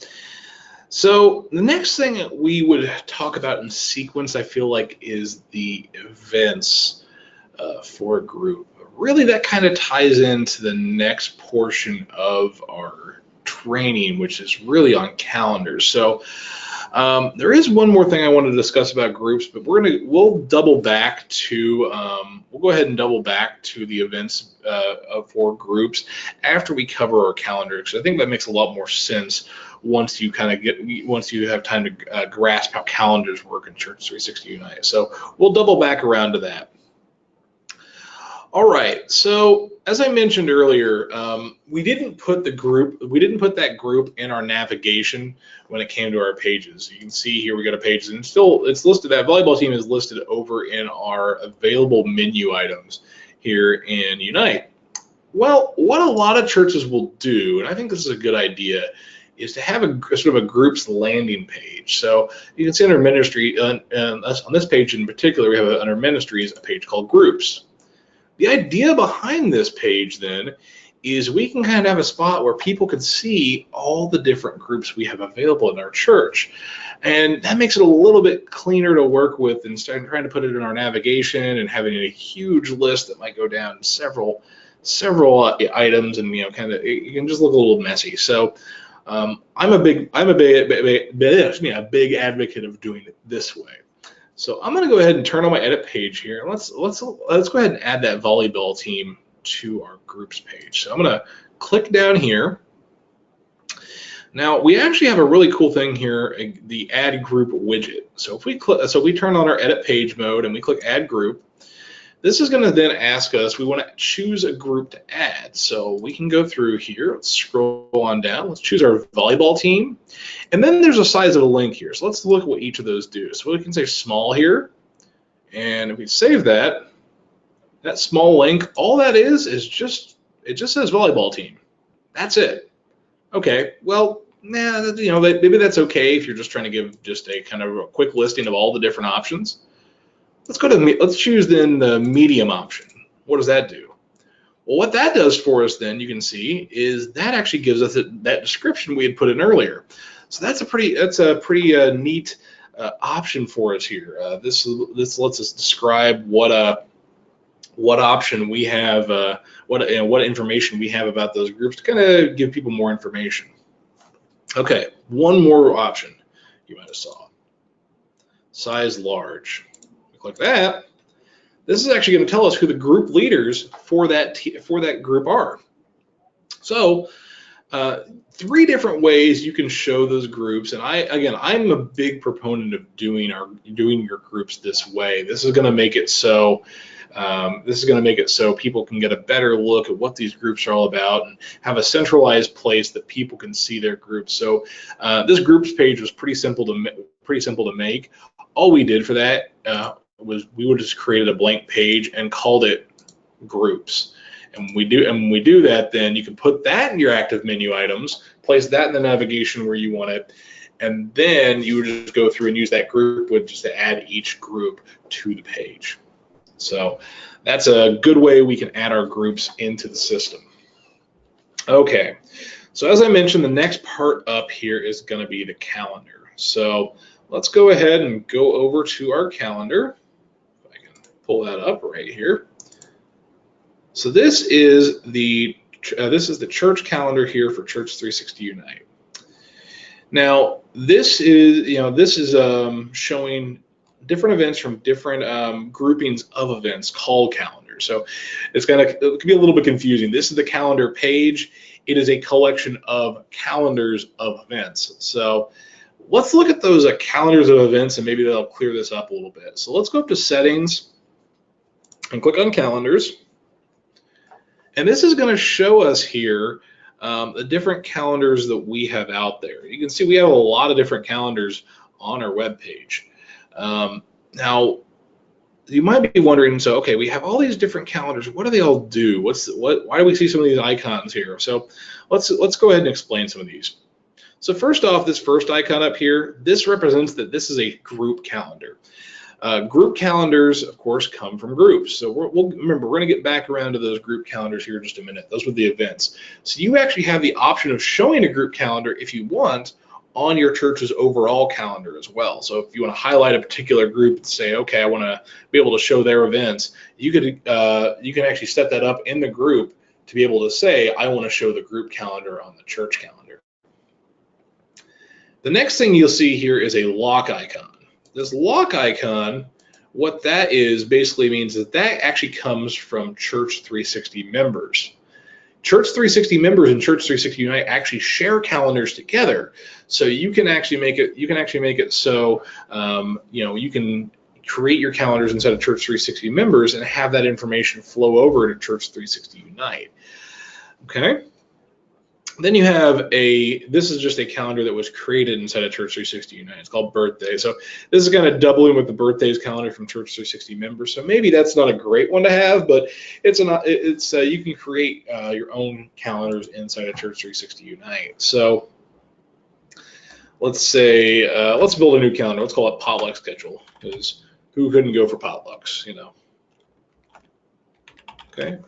So the next thing that we would talk about in sequence, I feel like, is the events for a group. Really, that kind of ties into the next portion of our training, which is really on calendars. So there is one more thing I want to discuss about groups, but we'll double back to we'll go ahead and double back to the events for groups after we cover our calendar, because I think that makes a lot more sense once you have time to grasp how calendars work in Church360 Unite. So we'll double back around to that. All right, so as I mentioned earlier, we didn't put that group in our navigation when it came to our pages. You can see here we got a page, and it's listed. That volleyball team is listed over in our available menu items here in Unite. Well, what a lot of churches will do, and I think this is a good idea, is to have a sort of a groups landing page. So you can see under ministry, on this page in particular, we have under ministries a page called groups. The idea behind this page then is we can kind of have a spot where people can see all the different groups we have available in our church. And that makes it a little bit cleaner to work with instead of trying to put it in our navigation and having a huge list that might go down several items, and it can just look a little messy. So I'm a big advocate of doing it this way. So I'm going to go ahead and turn on my edit page here, and let's go ahead and add that volleyball team to our groups page. So I'm going to click down here. Now we actually have a really cool thing here, the add group widget. So if we turn on our edit page mode and we click add group, this is going to then ask us, we want to choose a group to add. So we can go through here, let's scroll on down, let's choose our volleyball team. And then there's a size of a link here. So let's look at what each of those do. So we can say small here. And if we save that small link, all that is it just says volleyball team. That's it. Okay, well, maybe that's okay if you're just trying to give just a kind of a quick listing of all the different options. Let's choose then the medium option. What does that do? Well, what that does for us then, you can see, is that actually gives us that description we had put in earlier. So that's a pretty neat option for us here. This lets us describe what option we have, what information we have about those groups to kind of give people more information. Okay, one more option you might have saw. Size large. Click that. This is actually going to tell us who the group leaders for that group are. So 3 different ways you can show those groups, and I'm a big proponent of doing your groups this way. This is going to make it so people can get a better look at what these groups are all about and have a centralized place that people can see their groups. So this groups page was pretty simple to make. All we did for that was we would just created a blank page and called it groups. And when we do that, then you can put that in your active menu items, place that in the navigation where you want it, and then you would just go through and use that group widget just to add each group to the page. So that's a good way we can add our groups into the system. Okay, so as I mentioned, the next part up here is going to be the calendar. So let's go ahead and go over to our calendar. If I can pull that up right here. So this is the church calendar here for Church360 Unite. Now this is showing different events from different groupings of events called calendars. So it could be a little bit confusing. This is the calendar page. It is a collection of calendars of events. So let's look at those calendars of events, and maybe that'll clear this up a little bit. So let's go up to settings and click on calendars. And this is going to show us here the different calendars that we have out there. You can see we have a lot of different calendars on our web page. Now, you might be wondering, so okay, we have all these different calendars. What do they all do? Why do we see some of these icons here? So let's go ahead and explain some of these. So first off, this first icon up here, this represents that this is a group calendar. Group calendars, of course, come from groups. So remember, we're going to get back around to those group calendars here in just a minute. Those were the events. So you actually have the option of showing a group calendar if you want on your church's overall calendar as well. So if you want to highlight a particular group and say, okay, I want to be able to show their events, you can actually set that up in the group to be able to say, I want to show the group calendar on the church calendar. The next thing you'll see here is a lock icon. This lock icon, what that is basically means that actually comes from Church360 members. Church360 members and Church360 Unite actually share calendars together, so you can actually make it so you can create your calendars inside of Church360 members and have that information flow over to Church360 Unite. Okay. Then you have this is just a calendar that was created inside of Church360 Unite. It's called Birthday. So this is kind of doubling with the birthdays calendar from Church360 members. So maybe that's not a great one to have, but you can create your own calendars inside of Church360 Unite. So let's say let's build a new calendar. Let's call it potluck schedule, because who couldn't go for potlucks, you know? Okay,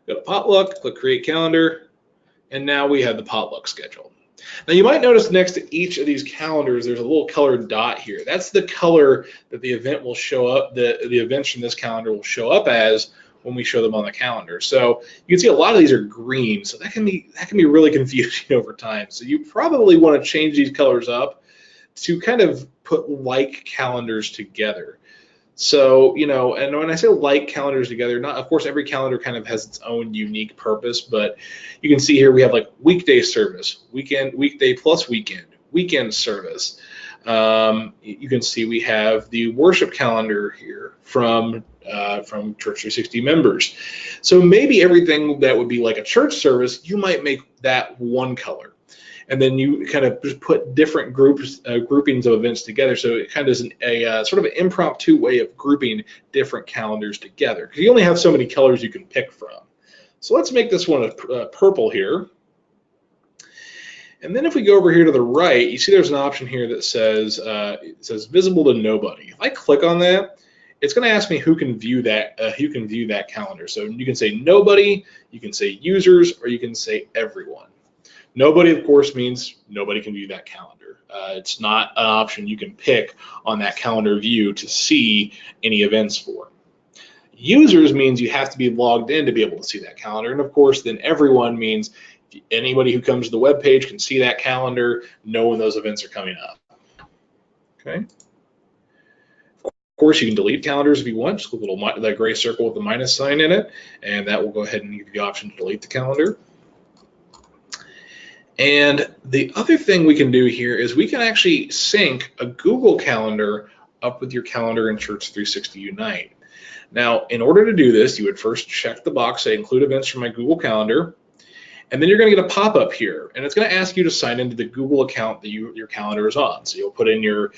go to potluck, click create calendar. And now we have the potluck schedule. Now you might notice next to each of these calendars, there's a little colored dot here. That's the color that the event will show up, the events from this calendar will show up as when we show them on the calendar. So you can see a lot of these are green, so that can be really confusing over time. So you probably want to change these colors up to kind of put like calendars together. So, and when I say like calendars together, of course, every calendar kind of has its own unique purpose, but you can see here we have like weekday service, weekday plus weekend service. You can see we have the worship calendar here from Church360 members. So maybe everything that would be like a church service, you might make that one color. And then you kind of just put different groupings of events together. So it kind of is a sort of an impromptu way of grouping different calendars together, because you only have so many colors you can pick from. So let's make this one a purple here. And then if we go over here to the right, you see there's an option here that says visible to nobody. If I click on that, it's going to ask me who can view that calendar. So you can say nobody, you can say users, or you can say everyone. Nobody, of course, means nobody can view that calendar. It's not an option you can pick on that calendar view to see any events for. Users means you have to be logged in to be able to see that calendar. And of course, then everyone means anybody who comes to the web page can see that calendar, know when those events are coming up. Okay. Of course, you can delete calendars if you want. Just click that gray circle with the minus sign in it, and that will go ahead and give you the option to delete the calendar. And the other thing we can do here is we can actually sync a Google Calendar up with your calendar in Church360 Unite. Now, in order to do this, you would first check the box, say include events from my Google Calendar, and then you're going to get a pop-up here, and it's going to ask you to sign into the Google account that your calendar is on. So you'll put in your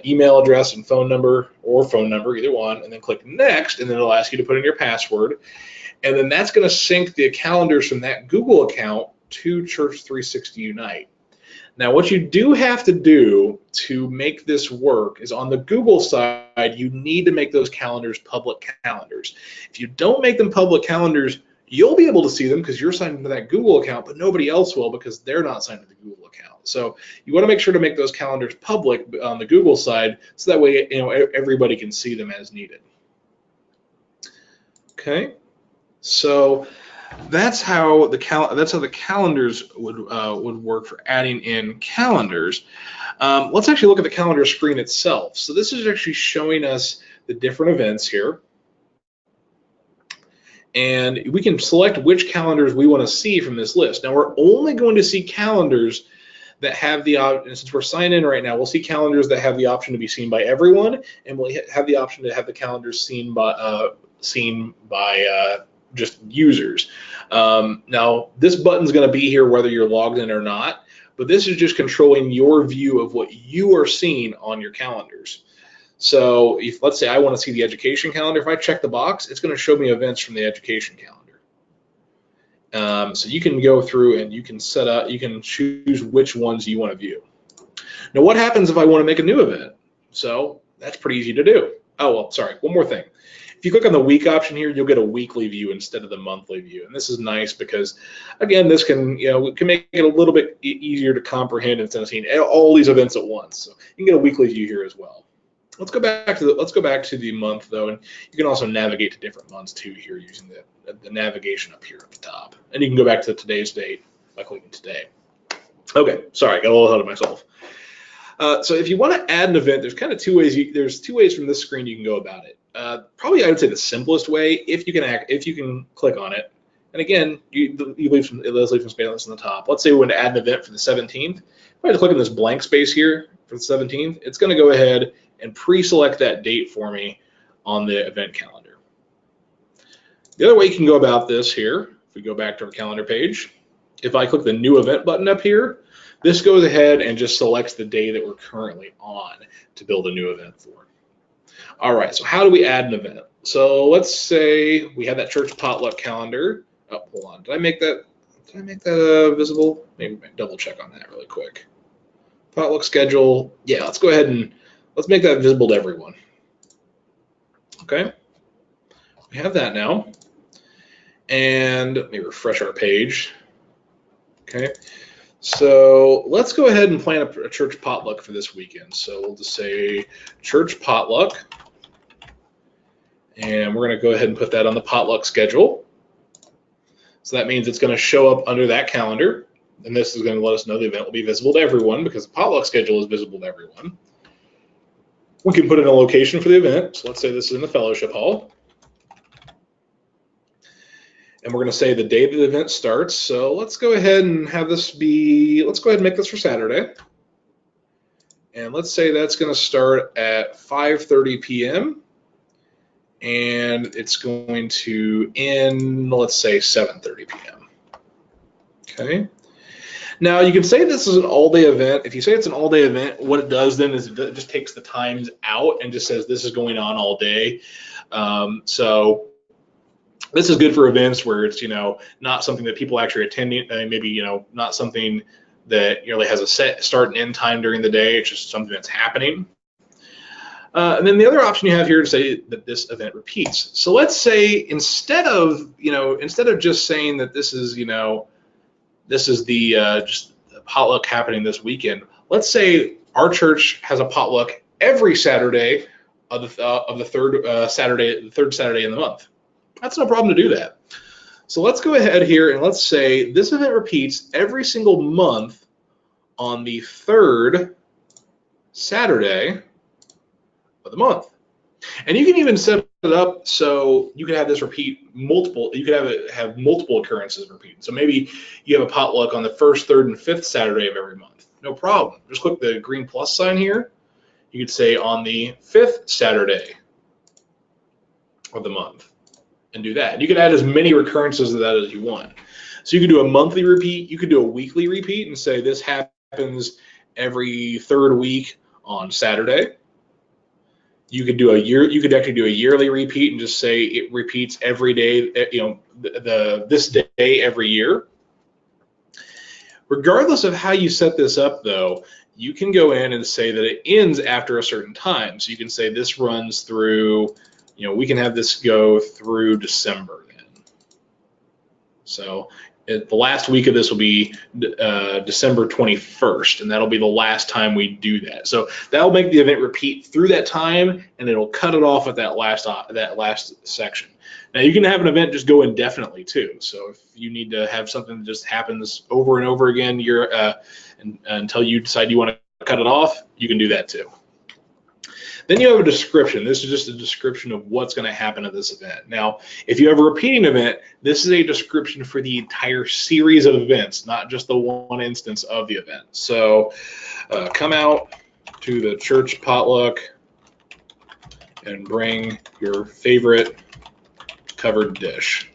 email address and phone number, either one, and then click next, and then it'll ask you to put in your password, and then that's going to sync the calendars from that Google account to Church360 Unite. Now, what you do have to do to make this work is on the Google side, you need to make those calendars public calendars. If you don't make them public calendars, you'll be able to see them because you're signed into that Google account, but nobody else will because they're not signed to the Google account. So you want to make sure to make those calendars public on the Google side, so that way everybody can see them as needed. Okay, so that's how the calendars would work for adding in calendars. Let's actually look at the calendar screen itself. So this is actually showing us the different events here, and we can select which calendars we want to see from this list. Now we're only going to see calendars that have the option, since we're signed in right now, we'll see calendars that have the option to be seen by everyone, and we'll have the option to have the calendars seen by just users. Now this button's going to be here whether you're logged in or not, but this is just controlling your view of what you are seeing on your calendars. So if, let's say I want to see the education calendar, if I check the box, it's going to show me events from the education calendar. So you can go through and you can choose which ones you want to view. Now what happens if I want to make a new event? So that's pretty easy to do. Oh, well, sorry, one more thing. If you click on the week option here, you'll get a weekly view instead of the monthly view. And this is nice because, again, this can, can make it a little bit easier to comprehend instead of seeing all these events at once. So you can get a weekly view here as well. Let's go back to the month though, and you can also navigate to different months too here using the navigation up here at the top. And you can go back to today's date by clicking today. Okay, sorry, got a little ahead of myself. So if you want to add an event, there's kind of two ways. There's two ways from this screen you can go about it. Probably I would say the simplest way, if you can click on it. And again, it leaves some space on the top. Let's say we want to add an event for the 17th. If I had to click on this blank space here for the 17th, it's going to go ahead and pre-select that date for me on the event calendar. The other way you can go about this here, if we go back to our calendar page, if I click the new event button up here, this goes ahead and just selects the day that we're currently on to build a new event for. All right, so how do we add an event? So let's say we have that church potluck calendar. Oh, hold on, did I make that visible? Maybe double check on that really quick. Potluck schedule, yeah, let's go ahead and let's make that visible to everyone. Okay, we have that now. And let me refresh our page. Okay, so let's go ahead and plan a church potluck for this weekend. So we'll just say church potluck. And we're going to go ahead and put that on the potluck schedule. So that means it's going to show up under that calendar. And this is going to let us know the event will be visible to everyone because the potluck schedule is visible to everyone. We can put in a location for the event. So let's say this is in the fellowship hall. And we're going to say the day the event starts. So let's go ahead and have this be, let's go ahead and make this for Saturday. And let's say that's going to start at 5:30 p.m. And it's going to end, let's say 7:30 p.m. Okay. Now you can say this is an all-day event. If you say it's an all-day event, what it does then is it just takes the times out and just says this is going on all day. So this is good for events where it's, not something that people actually attending, maybe, not something that really has a set start and end time during the day. It's just something that's happening. And then the other option you have here to say that this event repeats. So let's say instead of just saying that this is, this is the just the potluck happening this weekend, let's say our church has a potluck every Saturday of the third Saturday in the month. That's no problem to do that. So let's go ahead here and let's say this event repeats every single month on the third Saturday of the month. And you can even set it up so you can have this repeat multiple, you could have multiple occurrences repeat. So maybe you have a potluck on the first, third, and fifth Saturday of every month. No problem. Just click the green plus sign here. You could say on the fifth Saturday of the month and do that. And you can add as many recurrences of that as you want. So you could do a monthly repeat, you could do a weekly repeat and say this happens every third week on Saturday. You could do actually do a yearly repeat and just say it repeats every day, this day every year. Regardless of how you set this up though, you can go in and say that it ends after a certain time. So you can say this runs through, we can have this go through December then. So the last week of this will be December 21st, and that'll be the last time we do that. So that'll make the event repeat through that time, and it'll cut it off at that last section. Now you can have an event just go indefinitely too. So if you need to have something that just happens over and over again, until you decide you want to cut it off, you can do that too. Then you have a description. This is just a description of what's going to happen at this event. Now, if you have a repeating event, this is a description for the entire series of events, not just the one instance of the event. So come out to the church potluck and bring your favorite covered dish.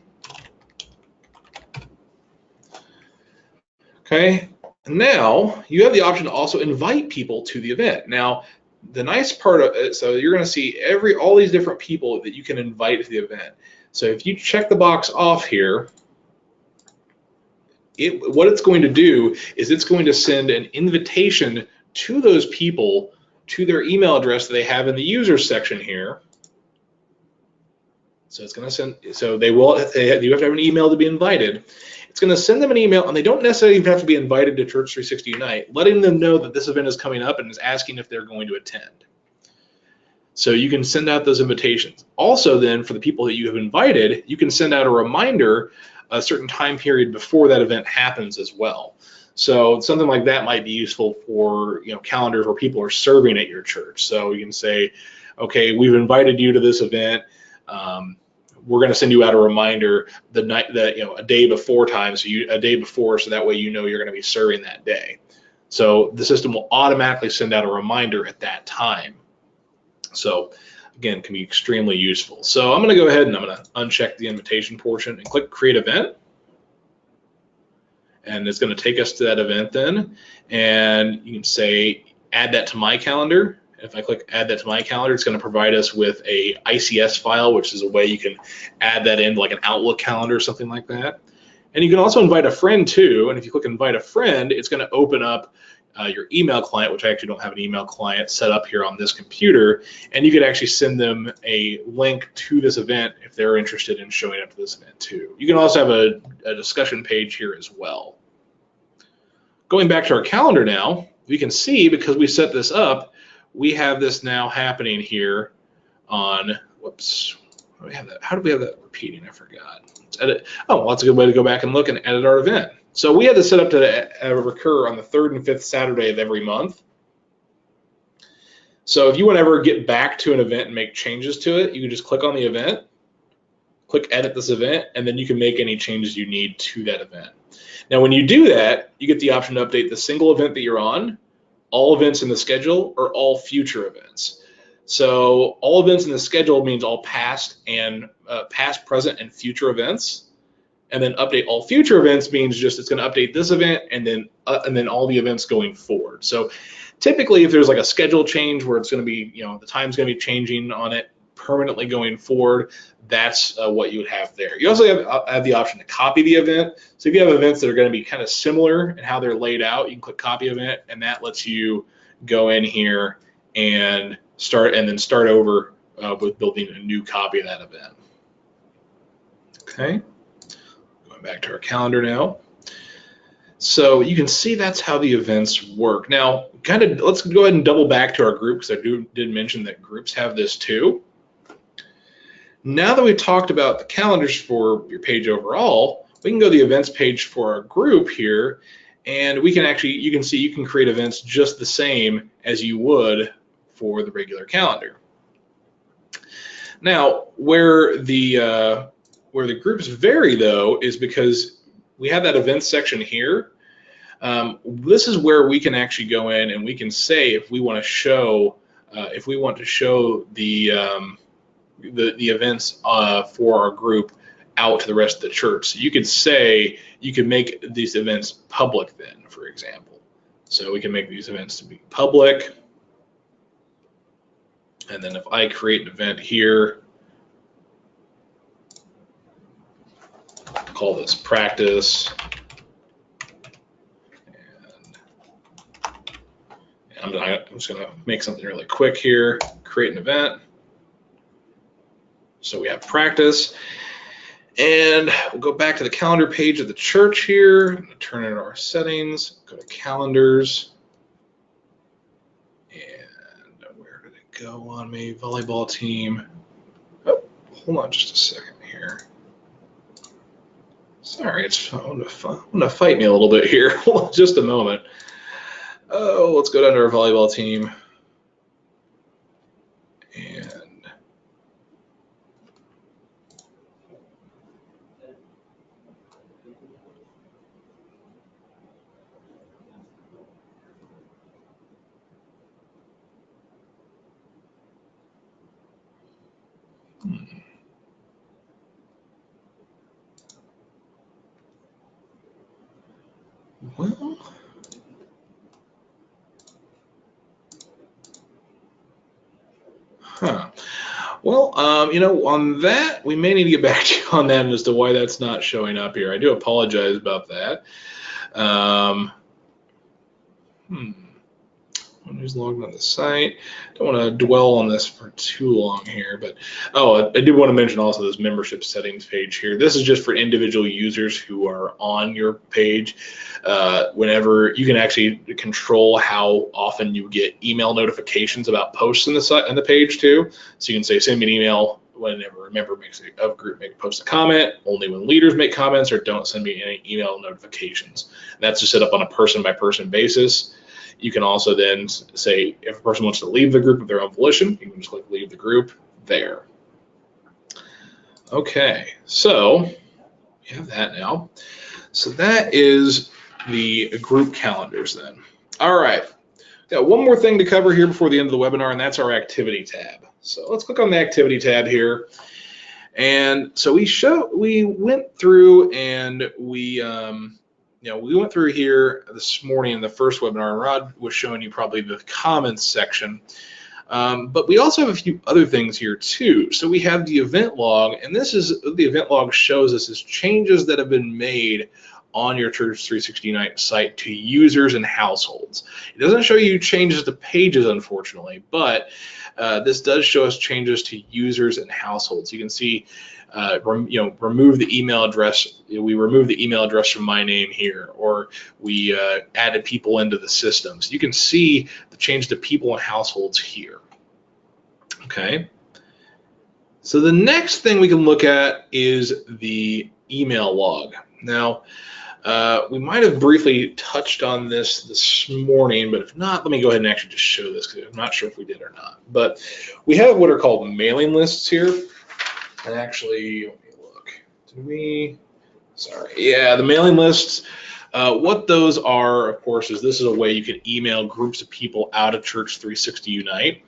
Okay, and now you have the option to also invite people to the event. Now, the nice part of it, so you're going to see all these different people that you can invite to the event. So if you check the box off here, what it's going to do is it's going to send an invitation to those people to their email address that they have in the users section here. So it's going to send. So you have to have an email to be invited. It's going to send them an email, and they don't necessarily even have to be invited to Church 360 Unite, letting them know that this event is coming up and is asking if they're going to attend. So you can send out those invitations. Also, then, for the people that you have invited, you can send out a reminder a certain time period before that event happens as well. So something like that might be useful for calendars where people are serving at your church. So you can say, okay, we've invited you to this event. We're going to send you out a reminder the night that a day before time, so a day before, so that way you're going to be serving that day. So the system will automatically send out a reminder at that time. So again, can be extremely useful. So I'm going to go ahead and I'm going to uncheck the invitation portion and click Create Event. And it's going to take us to that event then. And you can say, add that to my calendar. If I click Add that to my calendar, it's going to provide us with a ICS file, which is a way you can add that into like an Outlook calendar or something like that. And you can also invite a friend too. And if you click Invite a Friend, it's going to open up your email client, which I actually don't have an email client set up here on this computer, and you could actually send them a link to this event if they're interested in showing up to this event too. You can also have a discussion page here as well. Going back to our calendar now, we can see, because we set this up, we have this now happening here on, whoops, how do we have that repeating? I forgot. Let's edit. Oh, well, that's a good way to go back and look and edit our event. So we had this set up to recur on the 3rd and 5th Saturday of every month. So if you want to ever get back to an event and make changes to it, you can just click on the event, click Edit this event, and then you can make any changes you need to that event. Now, when you do that, you get the option to update the single event that you're on, all events in the schedule, or all future events. So all events in the schedule means all past, present, and future events. And then update all future events means just it's going to update this event and then all the events going forward. So typically, if there's like a schedule change where it's going to be, the time's going to be changing on it permanently going forward, that's what you would have there. You also have the option to copy the event. So if you have events that are going to be kind of similar in how they're laid out, you can click Copy Event, and that lets you go in here and start over with building a new copy of that event. Okay. Back to our calendar now. So you can see that's how the events work. Now, let's go ahead and double back to our group, because I did mention that groups have this too. Now that we've talked about the calendars for your page overall, we can go to the events page for our group here, and we can actually, you can see you can create events just the same as you would for the regular calendar. Now, where the groups vary, though, is because we have that events section here. This is where we can actually go in and we can say if we want to show the events for our group out to the rest of the church. So you could say you can make these events public then, for example. So we can make these events to be public. And then if I create an event here, call this practice, and I'm just going to make something really quick here, create an event. So we have practice, and we'll go back to the calendar page of the church here, I'm going to turn in our settings, go to calendars, and where did it go on me? Volleyball team. Oh, hold on just a second here. Sorry, it's going to fight me a little bit here. Hold on just a moment. Oh, let's go down to our volleyball team. And well, well, on that, we may need to get back to you on that as to why that's not showing up here. I do apologize about that. Someone who's logged on the site. Don't want to dwell on this for too long here, but I did want to mention also this membership settings page here. This is just for individual users who are on your page. Whenever you can actually control how often you get email notifications about posts in the site and the page too. So you can say send me an email whenever a member makes a group post a comment, only when leaders make comments, or don't send me any email notifications. And that's just set up on a person by person basis. You can also then say if a person wants to leave the group of their own volition, you can just click leave the group there. Okay, so we have that now. So that is the group calendars then. All right, got one more thing to cover here before the end of the webinar, and that's our activity tab. So let's click on the activity tab here. And so we went through and we went through here this morning in the first webinar, and Rod was showing you probably the comments section. But we also have a few other things here too. So we have the event log, and this is the event log shows us is changes that have been made on your Church360 Unite site to users and households. It doesn't show you changes to pages, unfortunately, but this does show us changes to users and households. You can see, remove the email address. We removed the email address from my name here, or we added people into the system. So you can see the change to people and households here. Okay. So the next thing we can look at is the email log. Now, we might have briefly touched on this morning, but if not, let me go ahead and actually just show this because I'm not sure if we did or not. But we have what are called mailing lists here. And actually, let me look. Did we? Sorry. Yeah, the mailing lists. What those are, of course, is this is a way you can email groups of people out of Church360 Unite.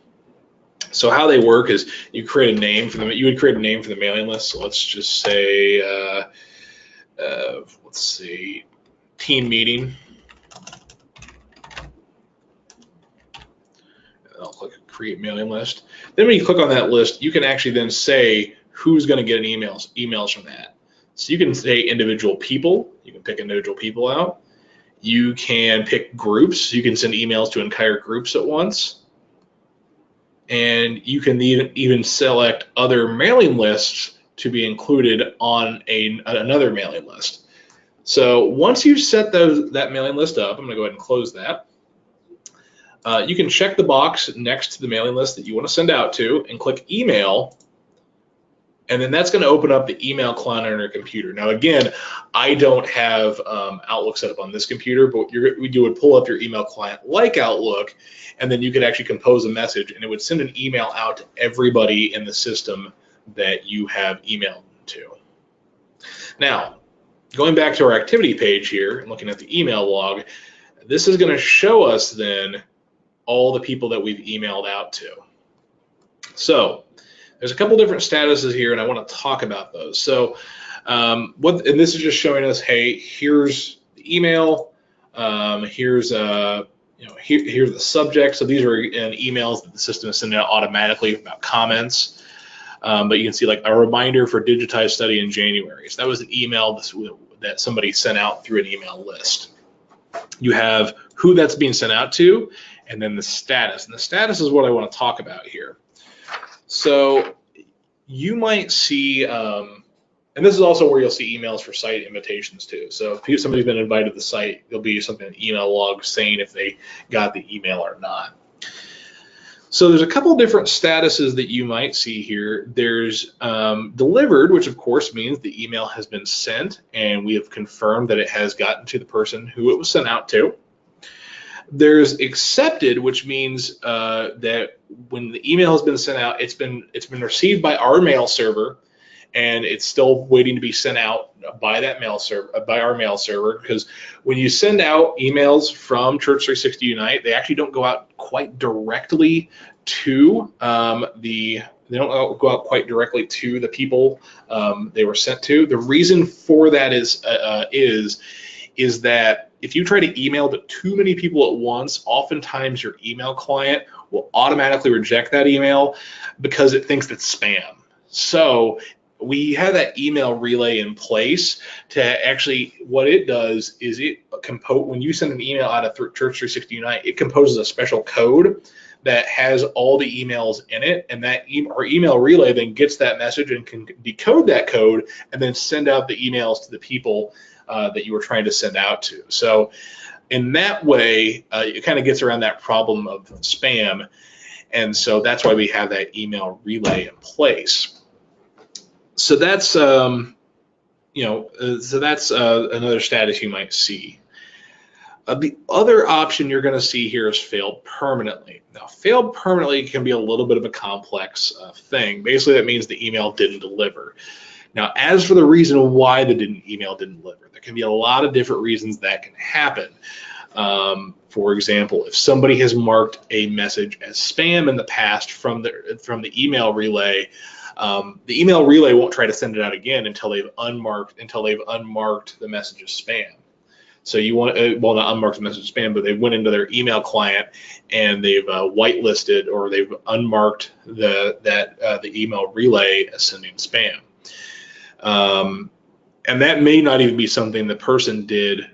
So how they work is you create a name for them. You would create a name for the mailing list. So let's just say, let's see, team meeting. I'll click create mailing list. Then when you click on that list, you can actually then say who's going to get an emails from that. So you can say individual people. You can pick individual people out. You can pick groups. You can send emails to entire groups at once. And you can even select other mailing lists to be included on another mailing list. So once you've set that mailing list up, I'm going to go ahead and close that. You can check the box next to the mailing list that you want to send out to and click email. And then that's going to open up the email client on your computer. Now, again, I don't have Outlook set up on this computer, but you would pull up your email client like Outlook, and then you could actually compose a message, and it would send an email out to everybody in the system that you have emailed to. Now, going back to our activity page here and looking at the email log, this is going to show us then all the people that we've emailed out to. So there's a couple different statuses here, and I want to talk about those. So, and this is just showing us, hey, here's the email, here's the subject. So these are emails that the system is sending out automatically about comments. But you can see like a reminder for digitized study in January. So that was an email that somebody sent out through an email list. You have who that's being sent out to, and then the status. And the status is what I want to talk about here. So you might see, and this is also where you'll see emails for site invitations too. So if somebody's been invited to the site, there'll be something in the email log saying if they got the email or not. So there's a couple different statuses that you might see here. There's delivered, which of course means the email has been sent and we have confirmed that it has gotten to the person who it was sent out to. There's accepted, which means that when the email has been sent out, it's been received by our mail server, and it's still waiting to be sent out by that mail server, by our mail server. Because when you send out emails from Church360 Unite, they actually don't go out quite directly to they don't go out quite directly to the people they were sent to. The reason for that is that if you try to email to too many people at once, oftentimes your email client will automatically reject that email because it thinks it's spam. So we have that email relay in place to actually, what it does is when you send an email out of Church360 Unite, it composes a special code that has all the emails in it, and that our email relay then gets that message and can decode that code and then send out the emails to the people that you were trying to send out to. So in that way, it kind of gets around that problem of spam, and so that's why we have that email relay in place. So that's another status you might see. The other option you're going to see here is failed permanently. Now, failed permanently can be a little bit of a complex thing. Basically, that means the email didn't deliver. Now, as for the reason why the email didn't deliver, there can be a lot of different reasons that can happen. For example, if somebody has marked a message as spam in the past from the email relay, the email relay won't try to send it out again until they've unmarked the message as spam. So you want not unmarked the message as spam, but they went into their email client and they've whitelisted or they've unmarked the email relay as sending spam. And that may not even be something the person did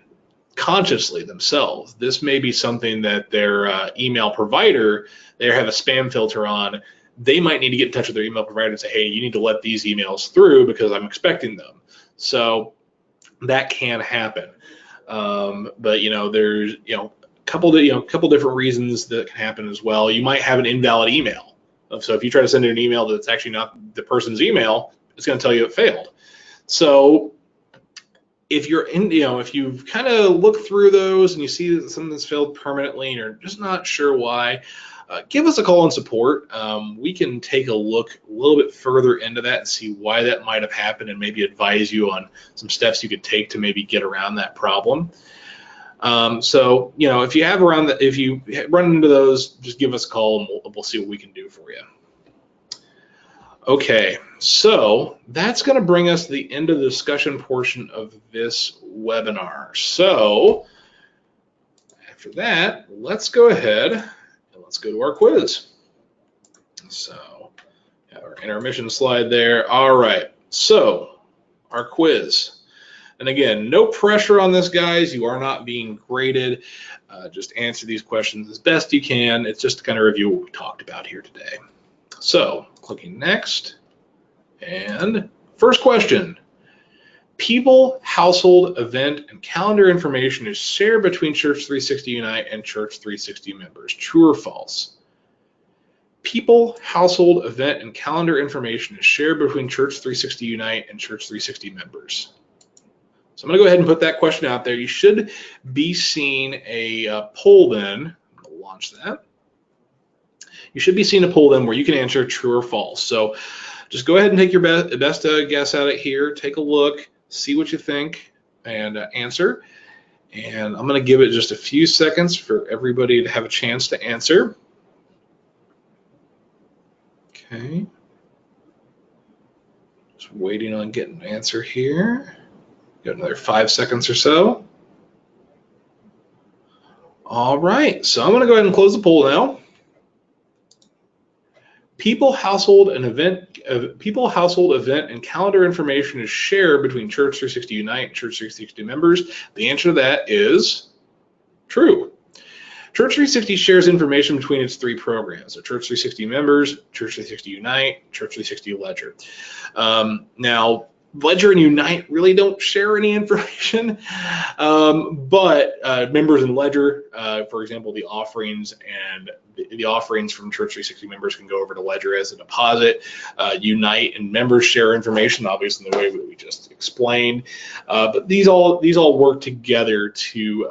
consciously themselves. This may be something that their email provider, they have a spam filter on. They might need to get in touch with their email provider and say, hey, you need to let these emails through because I'm expecting them. So that can happen. But there's a couple different reasons that can happen as well. You might have an invalid email. So if you try to send an email that's actually not the person's email, it's going to tell you it failed. So if you've kind of looked through those and you see that something's failed permanently and you're just not sure why, give us a call on support. We can take a look a little bit further into that and see why that might have happened and maybe advise you on some steps you could take to maybe get around that problem. So if you run into those, just give us a call and we'll see what we can do for you. Okay, so that's going to bring us to the end of the discussion portion of this webinar. So after that, let's go ahead and let's go to our quiz. So have our intermission slide there. All right, so our quiz. And again, no pressure on this, guys. You are not being graded. Just answer these questions as best you can. It's just to kind of review what we talked about here today. So clicking next, and first question. People, household, event, and calendar information is shared between Church360 Unite and Church360 members. True or false? People, household, event, and calendar information is shared between Church360 Unite and Church360 members. So I'm going to go ahead and put that question out there. You should be seeing a poll then. I'm going to launch that. You should be seeing a poll then where you can answer true or false. So just go ahead and take your best guess at it here. Take a look, see what you think, and answer. And I'm going to give it just a few seconds for everybody to have a chance to answer. Okay. Just waiting on getting an answer here. Got another 5 seconds or so. All right, so I'm going to go ahead and close the poll now. People, household, event, and calendar information is shared between Church360 Unite and Church360 members. The answer to that is true. Church360 shares information between its 3 programs: so Church360 members, Church360 Unite, Church360 Ledger. Now, Ledger and Unite really don't share any information, but members in Ledger, for example, the offerings from Church360 members can go over to Ledger as a deposit. Unite and members share information, obviously in the way that we just explained. But these all work together to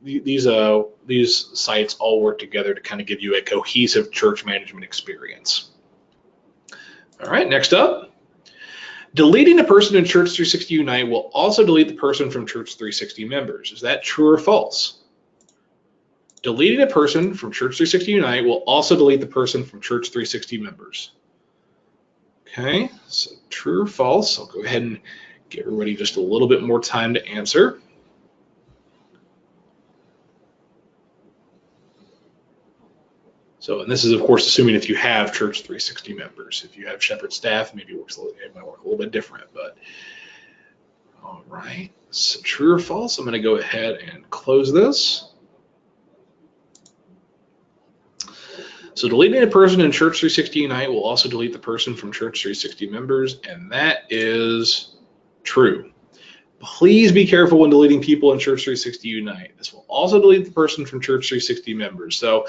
these sites all work together to kind of give you a cohesive church management experience. All right, next up. Deleting a person in Church360 Unite will also delete the person from Church360 members. Is that true or false? Deleting a person from Church360 Unite will also delete the person from Church360 members. Okay, so true or false? I'll go ahead and give everybody just a little bit more time to answer. So, and this is of course assuming if you have Church360 members. If you have Shepherd staff, maybe it might work a little bit different. But all right, so true or false? I'm going to go ahead and close this. So deleting a person in Church360 Unite will also delete the person from Church360 members, and that is true. Please be careful when deleting people in Church360 Unite. This will also delete the person from Church360 members. So,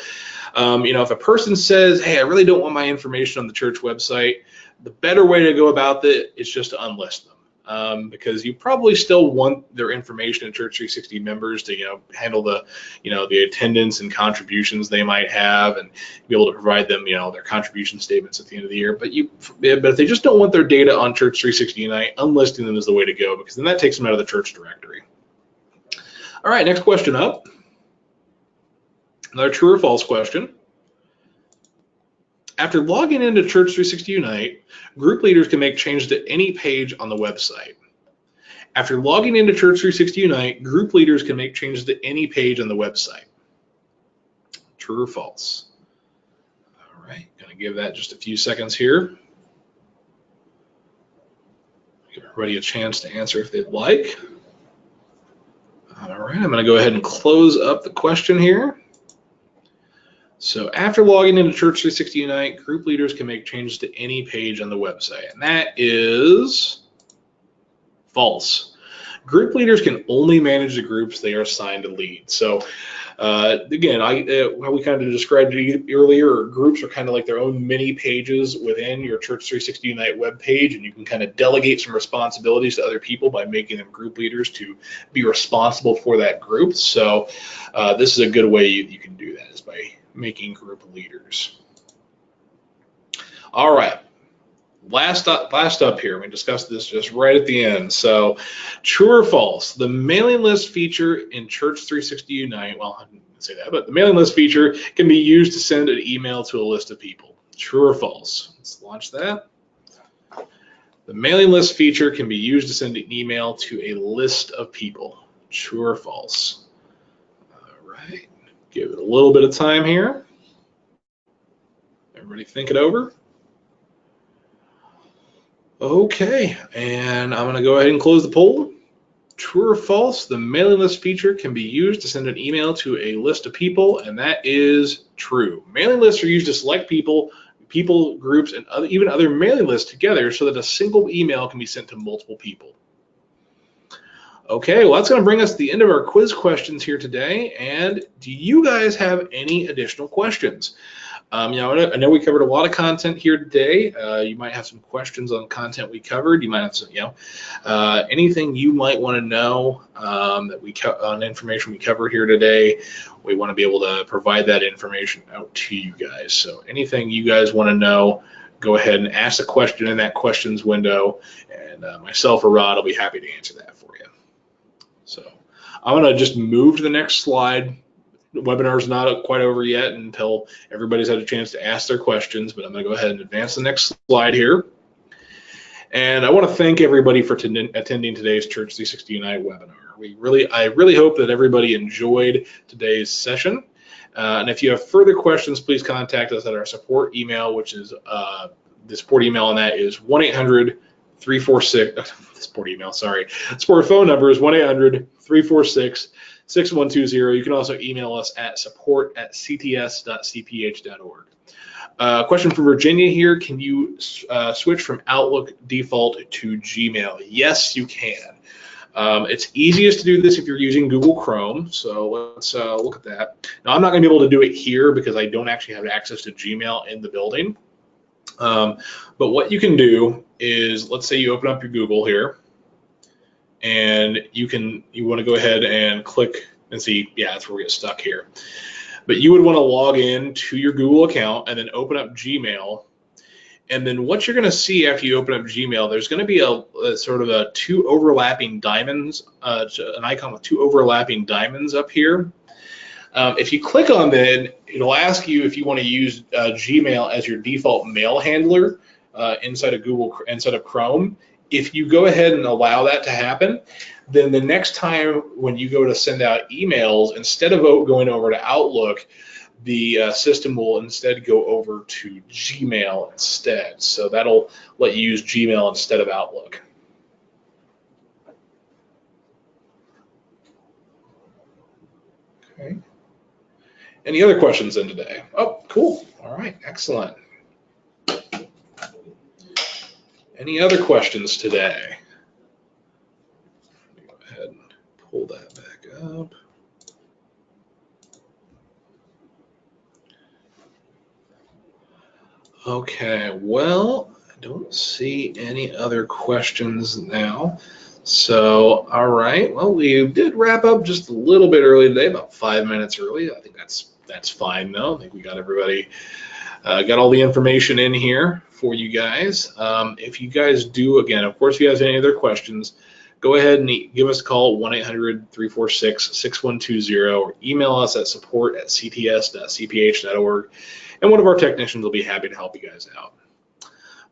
if a person says, hey, I really don't want my information on the church website, the better way to go about it is just to unlist them. Because you probably still want their information in Church360 members to, handle the, the attendance and contributions they might have, and be able to provide them, their contribution statements at the end of the year. But if they just don't want their data on Church360 Unite, unlisting them is the way to go, because then that takes them out of the church directory. All right, next question up. Another true or false question. After logging into Church360 Unite, group leaders can make changes to any page on the website. After logging into Church360 Unite, group leaders can make changes to any page on the website. True or false? All right, gonna give that just a few seconds here. Give everybody a chance to answer if they'd like. All right, I'm gonna go ahead and close up the question here. So after logging into Church360 Unite, group leaders can make changes to any page on the website, and that is false. Group leaders can only manage the groups they are assigned to lead. So again, how we kind of described it earlier, groups are kind of like their own mini pages within your Church360 Unite web page, and you can kind of delegate some responsibilities to other people by making them group leaders to be responsible for that group. So this is a good way you can do that, is by making group leaders. All right, last up here, we discussed this just right at the end. So true or false, the mailing list feature in Church360 Unite, well, I didn't say that, but the mailing list feature can be used to send an email to a list of people. True or false? Let's launch that. The mailing list feature can be used to send an email to a list of people. True or false? All right. Give it a little bit of time here. Everybody think it over. Okay, and I'm going to go ahead and close the poll. True or false, the mailing list feature can be used to send an email to a list of people, and that is true. Mailing lists are used to select people, groups, and even other mailing lists together so that a single email can be sent to multiple people. Okay, well, that's going to bring us to the end of our quiz questions here today. And do you guys have any additional questions? I know we covered a lot of content here today. You might have some questions on content we covered. You might have some, anything you might want to know on information we covered here today. We want to be able to provide that information out to you guys. So anything you guys want to know, go ahead and ask a question in that questions window, and myself or Rod will be happy to answer that for you. So I'm going to just move to the next slide. The webinar's not quite over yet until everybody's had a chance to ask their questions, but I'm going to go ahead and advance the next slide here. And I want to thank everybody for attending today's Church360 Unite webinar. I really hope that everybody enjoyed today's session. And if you have further questions, please contact us at our support email, which is the support email on that is 1-800-346. Support email, sorry. Support phone number is 1-800-346-6120. You can also email us at support@cts.cph.org. Question from Virginia here. Can you switch from Outlook default to Gmail? Yes, you can. It's easiest to do this if you're using Google Chrome. So let's look at that. Now, I'm not going to be able to do it here because I don't actually have access to Gmail in the building. But what you can do is, let's say you open up your Google here, and you want to go ahead and click and see, yeah, that's where we get stuck here. But you would want to log in to your Google account and then open up Gmail. And then what you're going to see after you open up Gmail, there's going to be a sort of two overlapping diamonds, an icon with two overlapping diamonds up here. If you click on that, it'll ask you if you want to use Gmail as your default mail handler inside of Chrome. If you go ahead and allow that to happen, then the next time when you go to send out emails, instead of going over to Outlook, the system will instead go over to Gmail instead. So that'll let you use Gmail instead of Outlook. Okay. Any other questions in today? Oh, cool. All right, excellent. Any other questions today? Go ahead and pull that back up. Okay, well, I don't see any other questions now. So, all right, well, we did wrap up just a little bit early today, about 5 minutes early. I think that's fine though. I think we got everybody, got all the information in here for you guys. If you guys do, again, of course, if you have any other questions, go ahead and give us a call, 1-800-346-6120, or email us at support@cts.cph.org, and one of our technicians will be happy to help you guys out.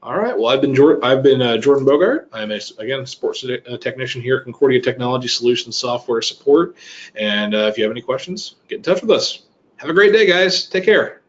All right, well, I've been Jordan Bogart. I'm, again, a sports technician here at Concordia Technology Solutions Software Support, and if you have any questions, get in touch with us. Have a great day, guys. Take care.